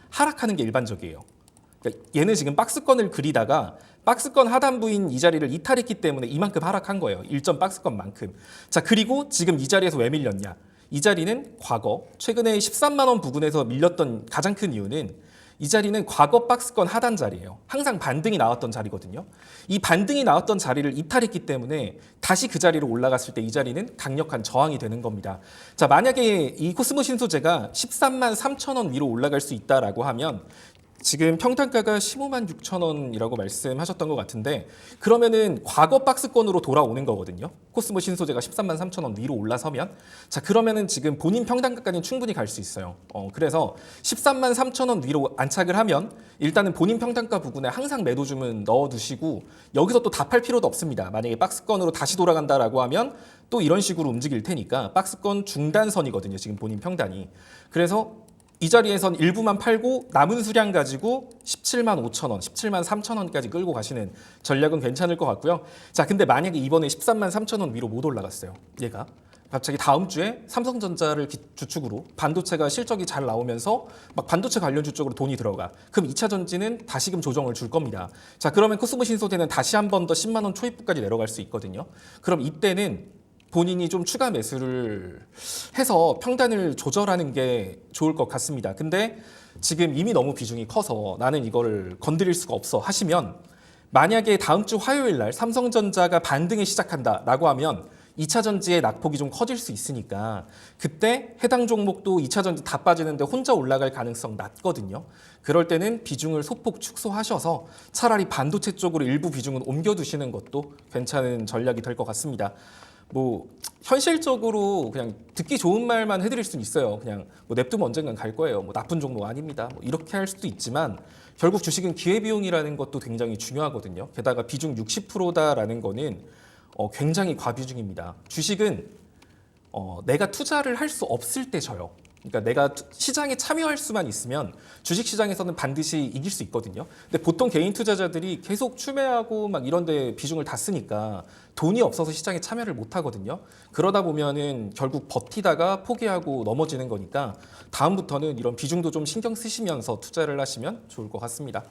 하락하는 게 일반적이에요. 그러니까 얘는 지금 박스권을 그리다가 박스권 하단부인 이 자리를 이탈했기 때문에 이만큼 하락한 거예요. 1점 박스권만큼. 자, 그리고 지금 이 자리에서 왜 밀렸냐? 이 자리는 과거 최근에 13만 원 부근에서 밀렸던 가장 큰 이유는 이 자리는 과거 박스권 하단 자리예요. 항상 반등이 나왔던 자리거든요. 이 반등이 나왔던 자리를 이탈했기 때문에 다시 그 자리로 올라갔을 때 이 자리는 강력한 저항이 되는 겁니다. 자, 만약에 이 코스모 신소재가 13만 3천 원 위로 올라갈 수 있다라고 하면 지금 평단가가 15만 6천 원이라고 말씀하셨던 것 같은데 그러면은 과거 박스권으로 돌아오는 거거든요. 코스모 신소재가 13만 3천 원 위로 올라서면 자, 그러면은 지금 본인 평단가까지는 충분히 갈 수 있어요. 그래서 13만 3천 원 위로 안착을 하면 일단은 본인 평단가 부근에 항상 매도 주문 넣어두시고 여기서 또 다 팔 필요도 없습니다. 만약에 박스권으로 다시 돌아간다라고 하면 또 이런 식으로 움직일 테니까 박스권 중단선이거든요. 지금 본인 평단이. 그래서 이 자리에선 일부만 팔고 남은 수량 가지고 17만 5천 원, 17만 3천 원까지 끌고 가시는 전략은 괜찮을 것 같고요. 자, 근데 만약에 이번에 13만 3천 원 위로 못 올라갔어요. 얘가 갑자기 다음 주에 삼성전자를 주축으로 반도체가 실적이 잘 나오면서 막 반도체 관련주 쪽으로 돈이 들어가. 그럼 2차 전지는 다시금 조정을 줄 겁니다. 자, 그러면 코스모 신소재는 다시 한 번 더 10만 원 초입부까지 내려갈 수 있거든요. 그럼 이때는 본인이 좀 추가 매수를 해서 평단을 조절하는 게 좋을 것 같습니다. 근데 지금 이미 너무 비중이 커서 나는 이걸 건드릴 수가 없어 하시면 만약에 다음 주 화요일 날 삼성전자가 반등을 시작한다라고 하면 2차 전지의 낙폭이 좀 커질 수 있으니까 그때 해당 종목도 2차 전지 다 빠지는데 혼자 올라갈 가능성 낮거든요. 그럴 때는 비중을 소폭 축소하셔서 차라리 반도체 쪽으로 일부 비중은 옮겨두시는 것도 괜찮은 전략이 될 것 같습니다. 뭐 현실적으로 그냥 듣기 좋은 말만 해드릴 수는 있어요. 그냥 뭐 냅두면 언젠간 갈 거예요. 뭐 나쁜 종목 아닙니다. 뭐 이렇게 할 수도 있지만 결국 주식은 기회비용이라는 것도 굉장히 중요하거든요. 게다가 비중 60%다라는 거는 굉장히 과비중입니다. 주식은 내가 투자를 할 수 없을 때 져요. 그러니까 내가 시장에 참여할 수만 있으면 주식시장에서는 반드시 이길 수 있거든요. 근데 보통 개인 투자자들이 계속 추매하고 막 이런 데 비중을 다 쓰니까 돈이 없어서 시장에 참여를 못 하거든요. 그러다 보면은 결국 버티다가 포기하고 넘어지는 거니까 다음부터는 이런 비중도 좀 신경 쓰시면서 투자를 하시면 좋을 것 같습니다.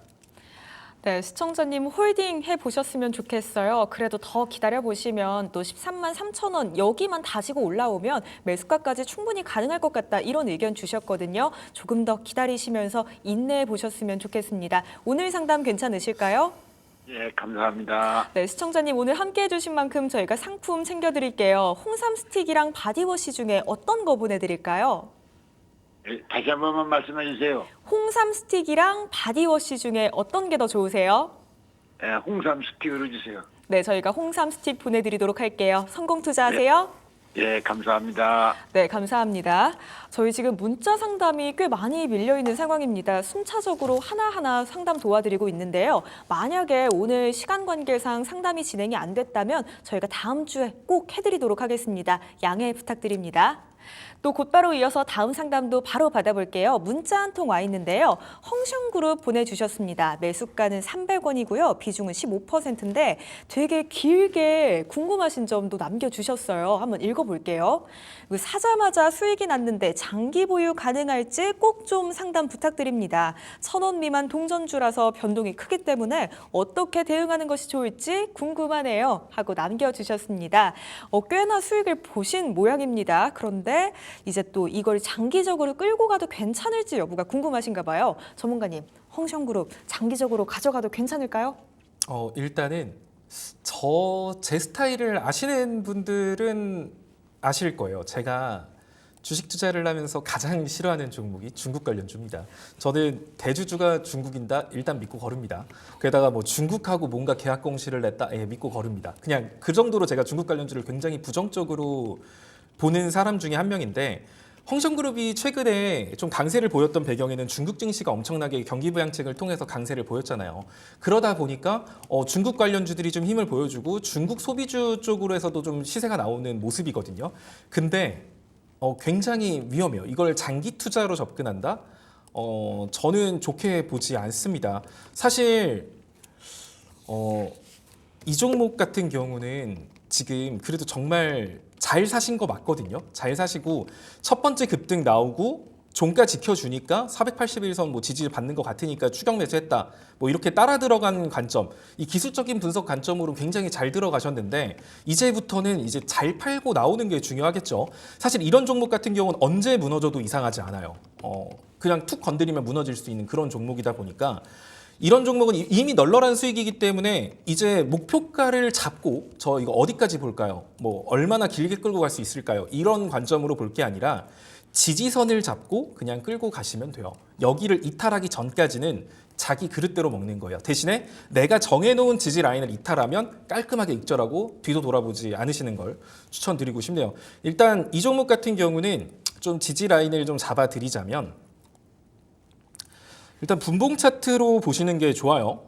네, 시청자님 홀딩 해보셨으면 좋겠어요. 그래도 더 기다려보시면 또 13만 3천 원 여기만 다지고 올라오면 매수가까지 충분히 가능할 것 같다 이런 의견 주셨거든요. 조금 더 기다리시면서 인내해 보셨으면 좋겠습니다. 오늘 상담 괜찮으실까요? 예, 감사합니다. 네, 시청자님 오늘 함께해 주신 만큼 저희가 상품 챙겨드릴게요. 홍삼 스틱이랑 바디워시 중에 어떤 거 보내드릴까요? 예, 다시 한 번만 말씀해 주세요. 홍삼 스틱이랑 바디워시 중에 어떤 게 더 좋으세요? 홍삼 스틱으로 주세요. 네, 저희가 홍삼 스틱 보내드리도록 할게요. 성공 투자하세요. 예, 감사합니다. 네, 감사합니다. 저희 지금 문자 상담이 꽤 많이 밀려 있는 상황입니다. 순차적으로 하나하나 상담 도와드리고 있는데요. 만약에 오늘 시간 관계상 상담이 진행이 안 됐다면 저희가 다음 주에 꼭 해드리도록 하겠습니다. 양해 부탁드립니다. 또 곧바로 이어서 다음 상담도 바로 받아볼게요. 문자 한 통 와 있는데요. 헝션그룹 보내주셨습니다. 매수가는 300원이고요. 비중은 15%인데 되게 길게 궁금하신 점도 남겨주셨어요. 한번 읽어볼게요. 사자마자 수익이 났는데 장기 보유 가능할지 꼭 좀 상담 부탁드립니다. 1,000원 미만 동전주라서 변동이 크기 때문에 어떻게 대응하는 것이 좋을지 궁금하네요. 하고 남겨주셨습니다. 꽤나 수익을 보신 모양입니다. 그런데 이제 또 이걸 장기적으로 끌고 가도 괜찮을지 여부가 궁금하신가 봐요. 전문가님, 헝션그룹 장기적으로 가져가도 괜찮을까요? 일단은 제 스타일을 아시는 분들은 아실 거예요. 제가 주식 투자를 하면서 가장 싫어하는 종목이 중국 관련주입니다. 저는 대주주가 중국인다 일단 믿고 거릅니다. 게다가 뭐 중국하고 뭔가 계약 공시를 냈다 믿고 거릅니다. 그냥 그 정도로 제가 중국 관련주를 굉장히 부정적으로 보는 사람 중에 한 명인데, 헝션그룹이 최근에 좀 강세를 보였던 배경에는 중국 증시가 엄청나게 경기 부양책을 통해서 강세를 보였잖아요. 그러다 보니까 중국 관련주들이 좀 힘을 보여주고 중국 소비주 쪽으로 해서도 좀 시세가 나오는 모습이거든요. 근데 굉장히 위험해요. 이걸 장기 투자로 접근한다? 저는 좋게 보지 않습니다. 사실 이 종목 같은 경우는 지금 그래도 정말 잘 사신 거 맞거든요. 잘 사시고 첫 번째 급등 나오고 종가 지켜주니까 481선 뭐 지지를 받는 것 같으니까 추격 매수했다. 뭐 이렇게 따라 들어간 관점, 이 기술적인 분석 관점으로 굉장히 잘 들어가셨는데 이제부터는 이제 잘 팔고 나오는 게 중요하겠죠. 사실 이런 종목 같은 경우는 언제 무너져도 이상하지 않아요. 그냥 툭 건드리면 무너질 수 있는 그런 종목이다 보니까 이런 종목은 이미 널널한 수익이기 때문에 이제 목표가를 잡고 저 이거 어디까지 볼까요? 뭐 얼마나 길게 끌고 갈 수 있을까요? 이런 관점으로 볼 게 아니라 지지선을 잡고 그냥 끌고 가시면 돼요. 여기를 이탈하기 전까지는 자기 그릇대로 먹는 거예요. 대신에 내가 정해놓은 지지 라인을 이탈하면 깔끔하게 익절하고 뒤도 돌아보지 않으시는 걸 추천드리고 싶네요. 일단 이 종목 같은 경우는 좀 지지 라인을 좀 잡아드리자면, 일단 분봉 차트로 보시는 게 좋아요.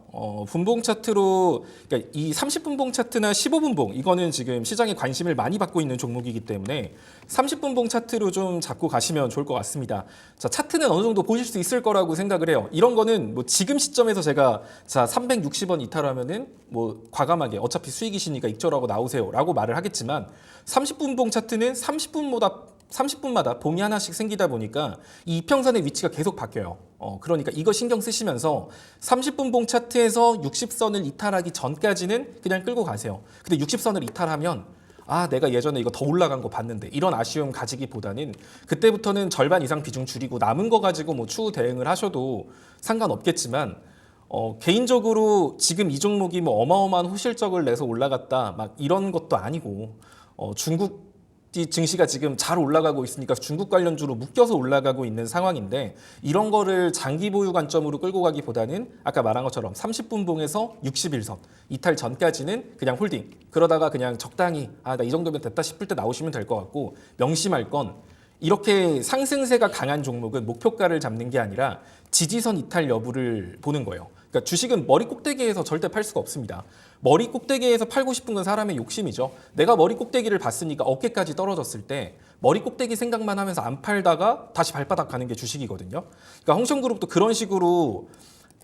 분봉 차트로, 그러니까 이 30분봉 차트나 15분봉, 이거는 지금 시장에 관심을 많이 받고 있는 종목이기 때문에 30분봉 차트로 좀 잡고 가시면 좋을 것 같습니다. 자, 차트는 어느 정도 보실 수 있을 거라고 생각을 해요. 이런 거는 뭐 지금 시점에서 제가 360원 이탈하면은 뭐 과감하게 어차피 수익이시니까 익절하고 나오세요라고 말을 하겠지만, 30분봉 차트는 30분마다 봉이 하나씩 생기다 보니까 이 이평선의 위치가 계속 바뀌어요. 그러니까 이거 신경 쓰시면서 30분봉 차트에서 60선을 이탈하기 전까지는 그냥 끌고 가세요. 근데 60선을 이탈하면 내가 예전에 이거 더 올라간 거 봤는데, 이런 아쉬움 가지기보다는 그때부터는 절반 이상 비중 줄이고 남은 거 가지고 뭐 추후 대응을 하셔도 상관없겠지만, 개인적으로 지금 이 종목이 뭐 어마어마한 호실적을 내서 올라갔다 막 이런 것도 아니고, 중국 증시가 지금 잘 올라가고 있으니까 중국 관련주로 묶여서 올라가고 있는 상황인데, 이런 거를 장기 보유 관점으로 끌고 가기보다는 아까 말한 것처럼 30분봉에서 61선 이탈 전까지는 그냥 홀딩, 그러다가 그냥 적당히 나 이 정도면 됐다 싶을 때 나오시면 될 것 같고, 명심할 건 이렇게 상승세가 강한 종목은 목표가를 잡는 게 아니라 지지선 이탈 여부를 보는 거예요. 그러니까 주식은 머리 꼭대기에서 절대 팔 수가 없습니다. 머리 꼭대기에서 팔고 싶은 건 사람의 욕심이죠. 내가 머리 꼭대기를 봤으니까 어깨까지 떨어졌을 때 머리 꼭대기 생각만 하면서 안 팔다가 다시 발바닥 가는 게 주식이거든요. 그러니까 헝션그룹도 그런 식으로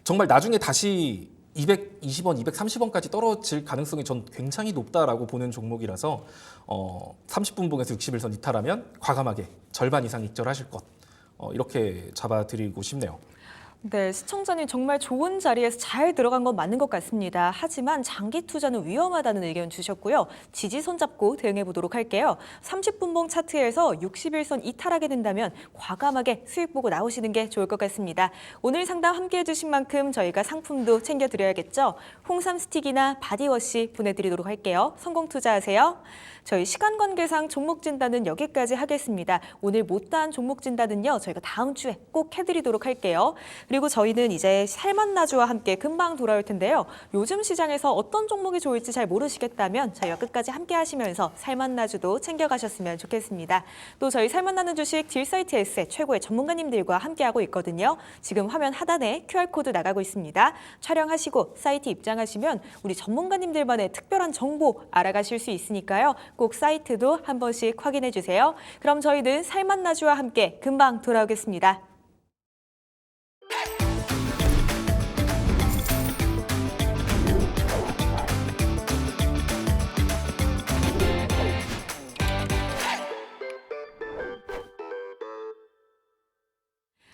정말 나중에 다시 220원, 230원까지 떨어질 가능성이 전 굉장히 높다라고 보는 종목이라서 30분봉에서 61선 이탈하면 과감하게 절반 이상 익절하실 것, 이렇게 잡아드리고 싶네요. 네, 시청자님 정말 좋은 자리에서 잘 들어간 건 맞는 것 같습니다. 하지만 장기 투자는 위험하다는 의견 주셨고요. 지지선 잡고 대응해 보도록 할게요. 30분봉 차트에서 61선 이탈하게 된다면 과감하게 수익 보고 나오시는 게 좋을 것 같습니다. 오늘 상담 함께해 주신 만큼 저희가 상품도 챙겨드려야겠죠. 홍삼 스틱이나 바디워시 보내드리도록 할게요. 성공 투자하세요. 저희 시간 관계상 종목 진단은 여기까지 하겠습니다. 오늘 못다한 종목 진단은요, 저희가 다음 주에 꼭 해드리도록 할게요. 그리고 저희는 이제 살만나주와 함께 금방 돌아올 텐데요. 요즘 시장에서 어떤 종목이 좋을지 잘 모르시겠다면 저희와 끝까지 함께 하시면서 살만나주도 챙겨가셨으면 좋겠습니다. 또 저희 살만나는 주식 딜사이트에스의 최고의 전문가님들과 함께하고 있거든요. 지금 화면 하단에 QR코드 나가고 있습니다. 촬영하시고 사이트 입장하시면 우리 전문가님들만의 특별한 정보 알아가실 수 있으니까요. 꼭 사이트도 한 번씩 확인해 주세요. 그럼 저희는 살만나주와 함께 금방 돌아오겠습니다.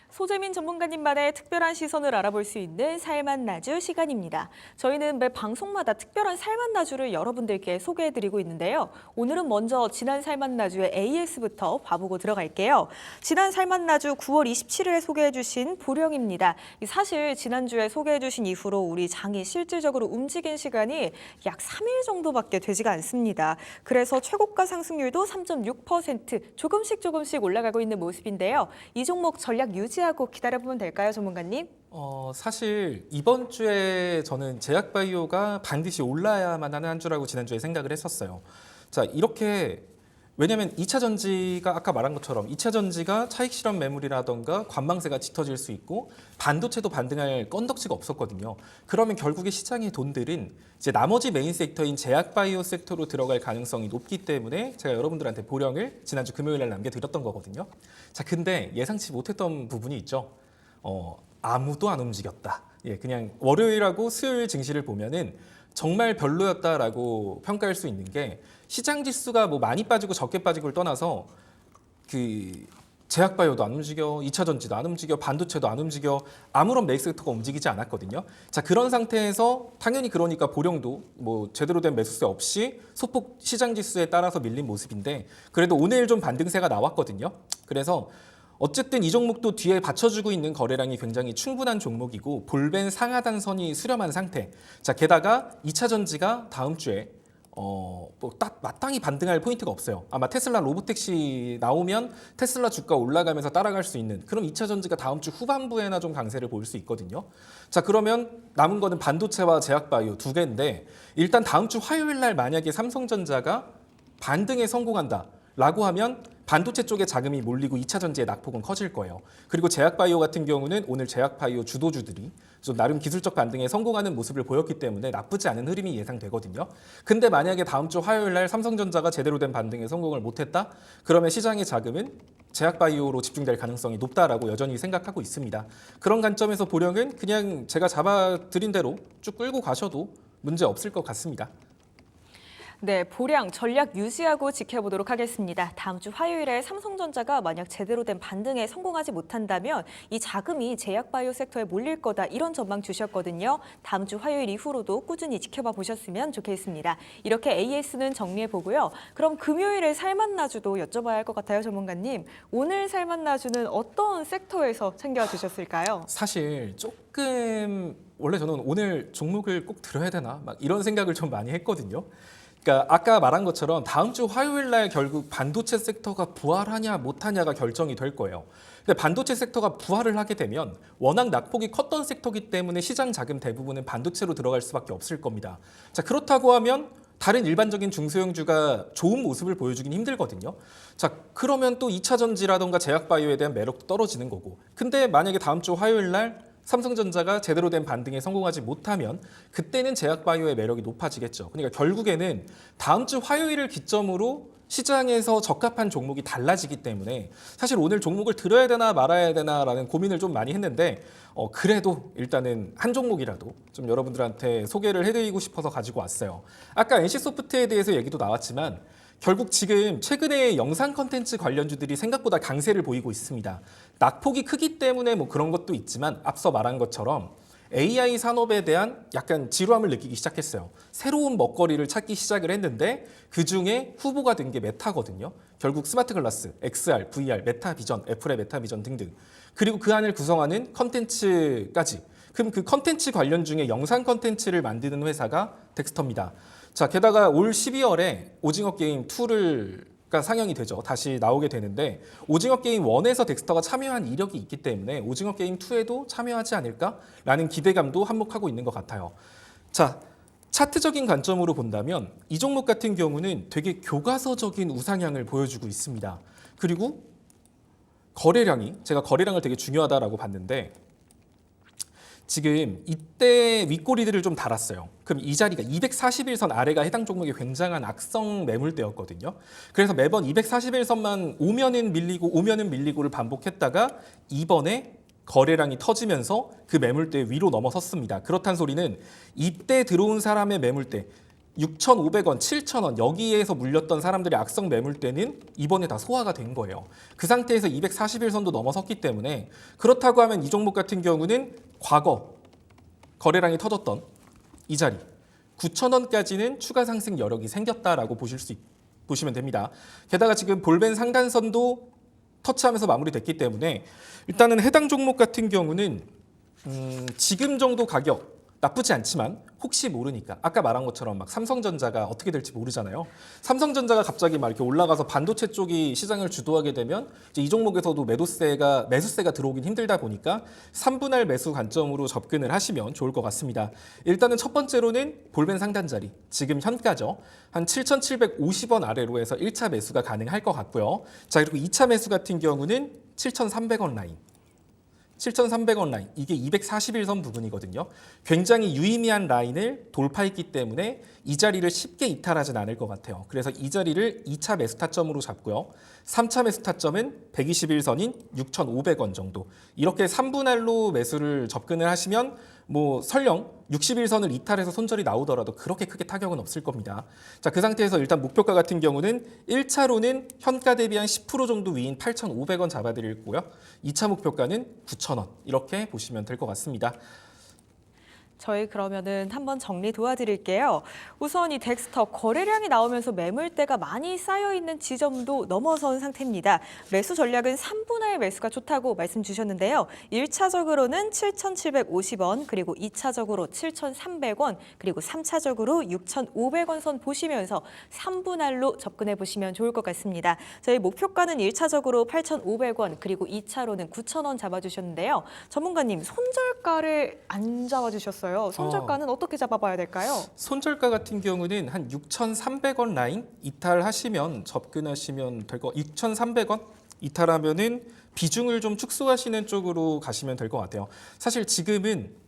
소재민 전문가님만의 특별한 시선을 알아볼 수 있는 살만나주 시간입니다. 저희는 매 방송마다 특별한 살만나주를 여러분들께 소개해드리고 있는데요. 오늘은 먼저 지난 살만나주의 AS부터 봐보고 들어갈게요. 지난 살만나주 9월 27일에 소개해주신 보령입니다. 사실 지난주에 소개해주신 이후로 우리 장이 실질적으로 움직인 시간이 약 3일 정도밖에 되지가 않습니다. 그래서 최고가 상승률도 3.6% 조금씩 올라가고 있는 모습인데요. 이 종목 전략 유지하고 기다려보면 될까요, 전문가님? 사실 이번 주에 저는 제약바이오가 반드시 올라야만 하는 한 주라고 지난주에 생각을 했었어요. 자, 이렇게 왜냐하면 2차 전지가 아까 말한 것처럼 2차 전지가 차익 실현 매물이라던가 관망세가 짙어질 수 있고 반도체도 반등할 건덕지가 없었거든요. 그러면 결국에 시장의 돈들은 이제 나머지 메인 섹터인 제약바이오 섹터로 들어갈 가능성이 높기 때문에 제가 여러분들한테 보령을 지난주 금요일 날 남겨드렸던 거거든요. 자, 근데 예상치 못했던 부분이 있죠. 아무도 안 움직였다. 예, 그냥 월요일하고 수요일 증시를 보면은 정말 별로였다라고 평가할 수 있는 게 시장 지수가 뭐 많이 빠지고 적게 빠지고를 떠나서 그 제약바이오도 안 움직여, 2차 전지도 안 움직여, 반도체도 안 움직여, 아무런 메이크 섹터가 움직이지 않았거든요. 자, 그런 상태에서 당연히 그러니까 보령도 뭐 제대로 된 매수세 없이 소폭 시장 지수에 따라서 밀린 모습인데 그래도 오늘 좀 반등세가 나왔거든요. 그래서 어쨌든 이 종목도 뒤에 받쳐주고 있는 거래량이 굉장히 충분한 종목이고 볼벤 상하단선이 수렴한 상태. 자, 게다가 2차 전지가 다음 주에 딱 마땅히 반등할 포인트가 없어요. 아마 테슬라 로보택시 나오면 테슬라 주가 올라가면서 따라갈 수 있는 그럼 2차 전지가 다음 주 후반부에나 좀 강세를 보일 수 있거든요. 자, 그러면 남은 거는 반도체와 제약바이오 두 개인데 일단 다음 주 화요일 날 만약에 삼성전자가 반등에 성공한다 라고 하면 반도체 쪽에 자금이 몰리고 2차 전지의 낙폭은 커질 거예요. 그리고 제약바이오 같은 경우는 오늘 제약바이오 주도주들이 좀 나름 기술적 반등에 성공하는 모습을 보였기 때문에 나쁘지 않은 흐름이 예상되거든요. 근데 만약에 다음 주 화요일 날 삼성전자가 제대로 된 반등에 성공을 못했다? 그러면 시장의 자금은 제약바이오로 집중될 가능성이 높다라고 여전히 생각하고 있습니다. 그런 관점에서 보령은 그냥 제가 잡아드린 대로 쭉 끌고 가셔도 문제 없을 것 같습니다. 네, 보량 전략 유지하고 지켜보도록 하겠습니다. 다음 주 화요일에 삼성전자가 만약 제대로 된 반등에 성공하지 못한다면 이 자금이 제약바이오 섹터에 몰릴 거다 이런 전망 주셨거든요. 다음 주 화요일 이후로도 꾸준히 지켜봐 보셨으면 좋겠습니다. 이렇게 AS는 정리해 보고요. 그럼 금요일에 살만나주도 여쭤봐야 할 것 같아요, 전문가님. 오늘 살만나주는 어떤 섹터에서 챙겨주셨을까요? 사실 조금 원래 저는 오늘 종목을 꼭 들어야 되나 막 이런 생각을 좀 많이 했거든요. 그러니까 아까 말한 것처럼 다음 주 화요일 날 결국 반도체 섹터가 부활하냐 못하냐가 결정이 될 거예요. 근데 반도체 섹터가 부활을 하게 되면 워낙 낙폭이 컸던 섹터이기 때문에 시장 자금 대부분은 반도체로 들어갈 수밖에 없을 겁니다. 자, 그렇다고 하면 다른 일반적인 중소형주가 좋은 모습을 보여주긴 힘들거든요. 자, 그러면 또 2차 전지라던가 제약바이오에 대한 매력도 떨어지는 거고. 근데 만약에 다음 주 화요일 날 삼성전자가 제대로 된 반등에 성공하지 못하면 그때는 제약바이오의 매력이 높아지겠죠. 그러니까 결국에는 다음 주 화요일을 기점으로 시장에서 적합한 종목이 달라지기 때문에 사실 오늘 종목을 들어야 되나 말아야 되나라는 고민을 좀 많이 했는데 그래도 일단은 한 종목이라도 좀 여러분들한테 소개를 해드리고 싶어서 가지고 왔어요. 아까 NC소프트에 대해서 얘기도 나왔지만 결국 지금 최근에 영상 컨텐츠 관련주들이 생각보다 강세를 보이고 있습니다. 낙폭이 크기 때문에 뭐 그런 것도 있지만 앞서 말한 것처럼 AI 산업에 대한 약간 지루함을 느끼기 시작했어요. 새로운 먹거리를 찾기 시작을 했는데 그중에 후보가 된 게 메타거든요. 결국 스마트 글라스, XR, VR, 메타 비전, 애플의 메타 비전 등등. 그리고 그 안을 구성하는 컨텐츠까지. 그럼 그 컨텐츠 관련 중에 영상 컨텐츠를 만드는 회사가 덱스터입니다. 자, 게다가 올 12월에 오징어 게임 2를 가 상영이 되죠. 다시 나오게 되는데 오징어 게임 1에서 덱스터가 참여한 이력이 있기 때문에 오징어 게임 2에도 참여하지 않을까라는 기대감도 한몫하고 있는 것 같아요. 자, 차트적인 관점으로 본다면 이 종목 같은 경우는 되게 교과서적인 우상향을 보여주고 있습니다. 그리고 거래량이 제가 거래량을 되게 중요하다라고 봤는데 지금 이때 윗꼬리들을 좀 달았어요. 그럼 이 자리가 241선 아래가 해당 종목의 굉장한 악성 매물대였거든요. 그래서 매번 241선만 오면은 밀리고를 반복했다가 이번에 거래량이 터지면서 그 매물대 위로 넘어섰습니다. 그렇다는 소리는 이때 들어온 사람의 매물대 6,500원, 7,000원 여기에서 물렸던 사람들의 악성 매물대는 이번에 다 소화가 된 거예요. 그 상태에서 241선도 넘어섰기 때문에 그렇다고 하면 이 종목 같은 경우는 과거 거래량이 터졌던 이 자리 9,000원까지는 추가 상승 여력이 생겼다라고 보시면 됩니다. 게다가 지금 볼벤 상단선도 터치하면서 마무리됐기 때문에 일단은 해당 종목 같은 경우는 지금 정도 가격 나쁘지 않지만 혹시 모르니까 아까 말한 것처럼 막 삼성전자가 어떻게 될지 모르잖아요. 삼성전자가 갑자기 막 이렇게 올라가서 반도체 쪽이 시장을 주도하게 되면 이제 이 종목에서도 매수세가 들어오긴 힘들다 보니까 3분할 매수 관점으로 접근을 하시면 좋을 것 같습니다. 일단은 첫 번째로는 볼벤 상단 자리 지금 현가죠. 한 7,750원 아래로 해서 1차 매수가 가능할 것 같고요. 자, 그리고 2차 매수 같은 경우는 7,300원 라인. 7,300원 라인, 이게 241선 부분이거든요. 굉장히 유의미한 라인을 돌파했기 때문에 이 자리를 쉽게 이탈하진 않을 것 같아요. 그래서 이 자리를 2차 매수 타점으로 잡고요. 3차 매수 타점은 121선인 6,500원 정도. 이렇게 3분할로 매수를 접근을 하시면 뭐 설령 61선을 이탈해서 손절이 나오더라도 그렇게 크게 타격은 없을 겁니다. 자, 그 상태에서 일단 목표가 같은 경우는 1차로는 현가 대비 한 10% 정도 위인 8,500원 잡아드릴 거고요. 2차 목표가는 9,000원 이렇게 보시면 될 것 같습니다. 저희 그러면은 한번 정리 도와드릴게요. 우선 이 덱스터 거래량이 나오면서 매물대가 많이 쌓여 있는 지점도 넘어선 상태입니다. 매수 전략은 3분할 매수가 좋다고 말씀 주셨는데요. 1차적으로는 7,750원, 그리고 2차적으로 7,300원, 그리고 3차적으로 6,500원 선 보시면서 3분할로 접근해 보시면 좋을 것 같습니다. 저희 목표가는 1차적으로 8,500원, 그리고 2차로는 9,000원 잡아주셨는데요. 전문가님, 손절가를 안 잡아주셨어요. 손절가는 어떻게 잡아봐야 될까요? 손절가 같은 경우는 한 6,300원 라인 이탈하시면 접근하시면 될 거. 6,300원 이탈하면은 비중을 좀 축소하시는 쪽으로 가시면 될 것 같아요. 사실 지금은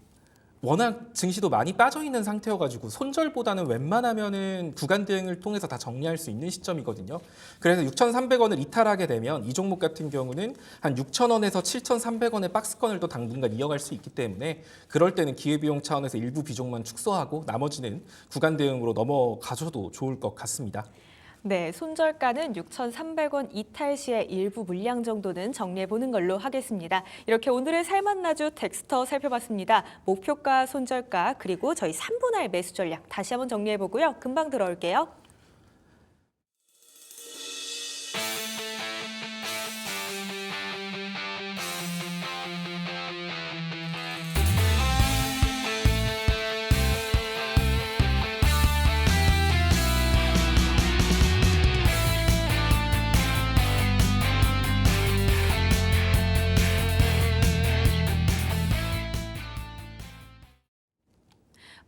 워낙 증시도 많이 빠져 있는 상태여가지고 손절보다는 웬만하면은 구간 대응을 통해서 다 정리할 수 있는 시점이거든요. 그래서 6,300원을 이탈하게 되면 이 종목 같은 경우는 한 6,000원에서 7,300원의 박스권을 또 당분간 이어갈 수 있기 때문에 그럴 때는 기회비용 차원에서 일부 비중만 축소하고 나머지는 구간 대응으로 넘어가셔도 좋을 것 같습니다. 네, 손절가는 6,300원 이탈 시에 일부 물량 정도는 정리해보는 걸로 하겠습니다. 이렇게 오늘의 살맛나주 덱스터 살펴봤습니다. 목표가, 손절가, 그리고 저희 3분할 매수 전략 다시 한번 정리해보고요. 금방 들어올게요.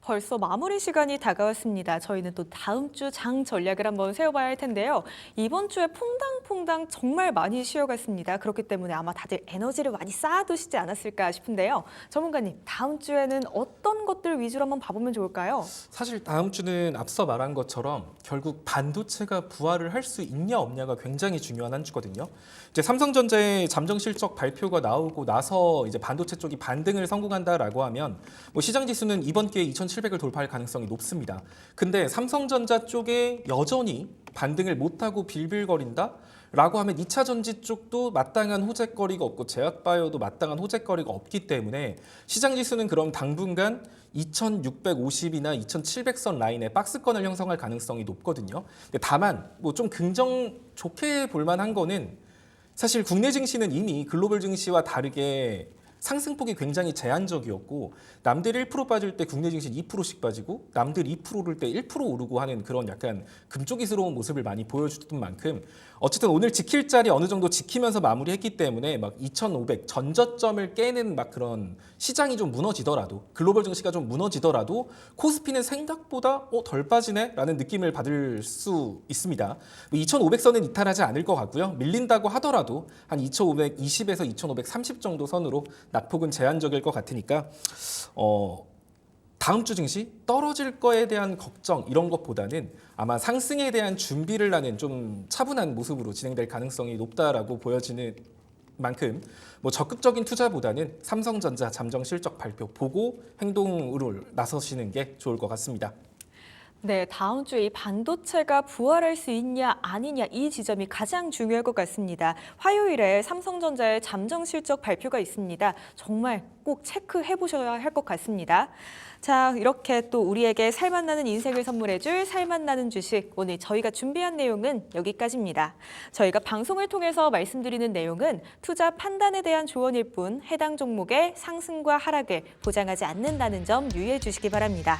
벌써 마무리 시간이 다가왔습니다. 저희는 또 다음 주 장 전략을 한번 세워봐야 할 텐데요. 이번 주에 퐁당퐁당 정말 많이 쉬어갔습니다. 그렇기 때문에 아마 다들 에너지를 많이 쌓아두시지 않았을까 싶은데요. 전문가님, 다음 주에는 어떤 것들 위주로 한번 봐보면 좋을까요? 사실 다음 주는 앞서 말한 것처럼 결국 반도체가 부활을 할 수 있냐 없냐가 굉장히 중요한 한 주거든요. 이제 삼성전자의 잠정 실적 발표가 나오고 나서 이제 반도체 쪽이 반등을 성공한다라고 하면 뭐 시장 지수는 이번 기회에 2,700을 돌파할 가능성이 높습니다. 근데 삼성전자 쪽에 여전히 반등을 못하고 빌빌거린다? 라고 하면 2차 전지 쪽도 마땅한 호재거리가 없고 제약바이오도 마땅한 호재거리가 없기 때문에 시장 지수는 그럼 당분간 2650이나 2700선 라인의 박스권을 형성할 가능성이 높거든요. 근데 다만 뭐 좀 긍정 좋게 볼 만한 거는 사실 국내 증시는 이미 글로벌 증시와 다르게 상승폭이 굉장히 제한적이었고 남들 1% 빠질 때 국내 증시 2%씩 빠지고 남들 2% 오를 때 1% 오르고 하는 그런 약간 금쪽이스러운 모습을 많이 보여주던 만큼 어쨌든 오늘 지킬 자리 어느 정도 지키면서 마무리했기 때문에 막 2,500 전저점을 깨는 막 그런 시장이 좀 무너지더라도 글로벌 증시가 좀 무너지더라도 코스피는 생각보다 덜 빠지네라는 느낌을 받을 수 있습니다. 2,500선은 이탈하지 않을 것 같고요. 밀린다고 하더라도 한 2,520에서 2,530 정도 선으로 낙폭은 제한적일 것 같으니까 다음 주 증시 떨어질 거에 대한 걱정 이런 것보다는 아마 상승에 대한 준비를 하는 좀 차분한 모습으로 진행될 가능성이 높다라고 보여지는 만큼 뭐 적극적인 투자보다는 삼성전자 잠정 실적 발표 보고 행동으로 나서시는 게 좋을 것 같습니다. 네, 다음 주에 이 반도체가 부활할 수 있냐 아니냐 이 지점이 가장 중요할 것 같습니다. 화요일에 삼성전자의 잠정 실적 발표가 있습니다. 정말 꼭 체크해 보셔야 할 것 같습니다. 자, 이렇게 또 우리에게 살맛나는 인생을 선물해줄 살맛나는 주식. 오늘 저희가 준비한 내용은 여기까지입니다. 저희가 방송을 통해서 말씀드리는 내용은 투자 판단에 대한 조언일 뿐 해당 종목의 상승과 하락을 보장하지 않는다는 점 유의해 주시기 바랍니다.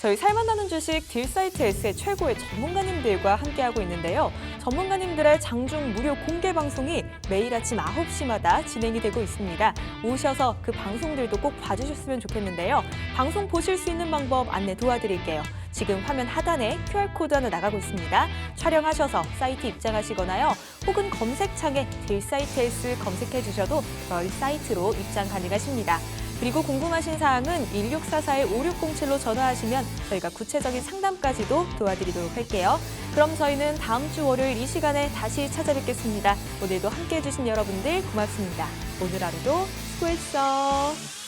저희 살맛나는 주식 딜사이트S의 최고의 전문가님들과 함께하고 있는데요. 전문가님들의 장중 무료 공개 방송이 매일 아침 9시마다 진행이 되고 있습니다. 오셔서 그 방송들도 꼭 봐주셨으면 좋겠는데요. 방송 보실 수 있는 방법 안내 도와드릴게요. 지금 화면 하단에 QR코드 하나 나가고 있습니다. 촬영하셔서 사이트 입장하시거나요. 혹은 검색창에 딜사이트S 검색해 주셔도 저희 사이트로 입장 가능하십니다. 그리고 궁금하신 사항은 1644-5607로 전화하시면 저희가 구체적인 상담까지도 도와드리도록 할게요. 그럼 저희는 다음 주 월요일 이 시간에 다시 찾아뵙겠습니다. 오늘도 함께해 주신 여러분들 고맙습니다. 오늘 하루도 수고했어.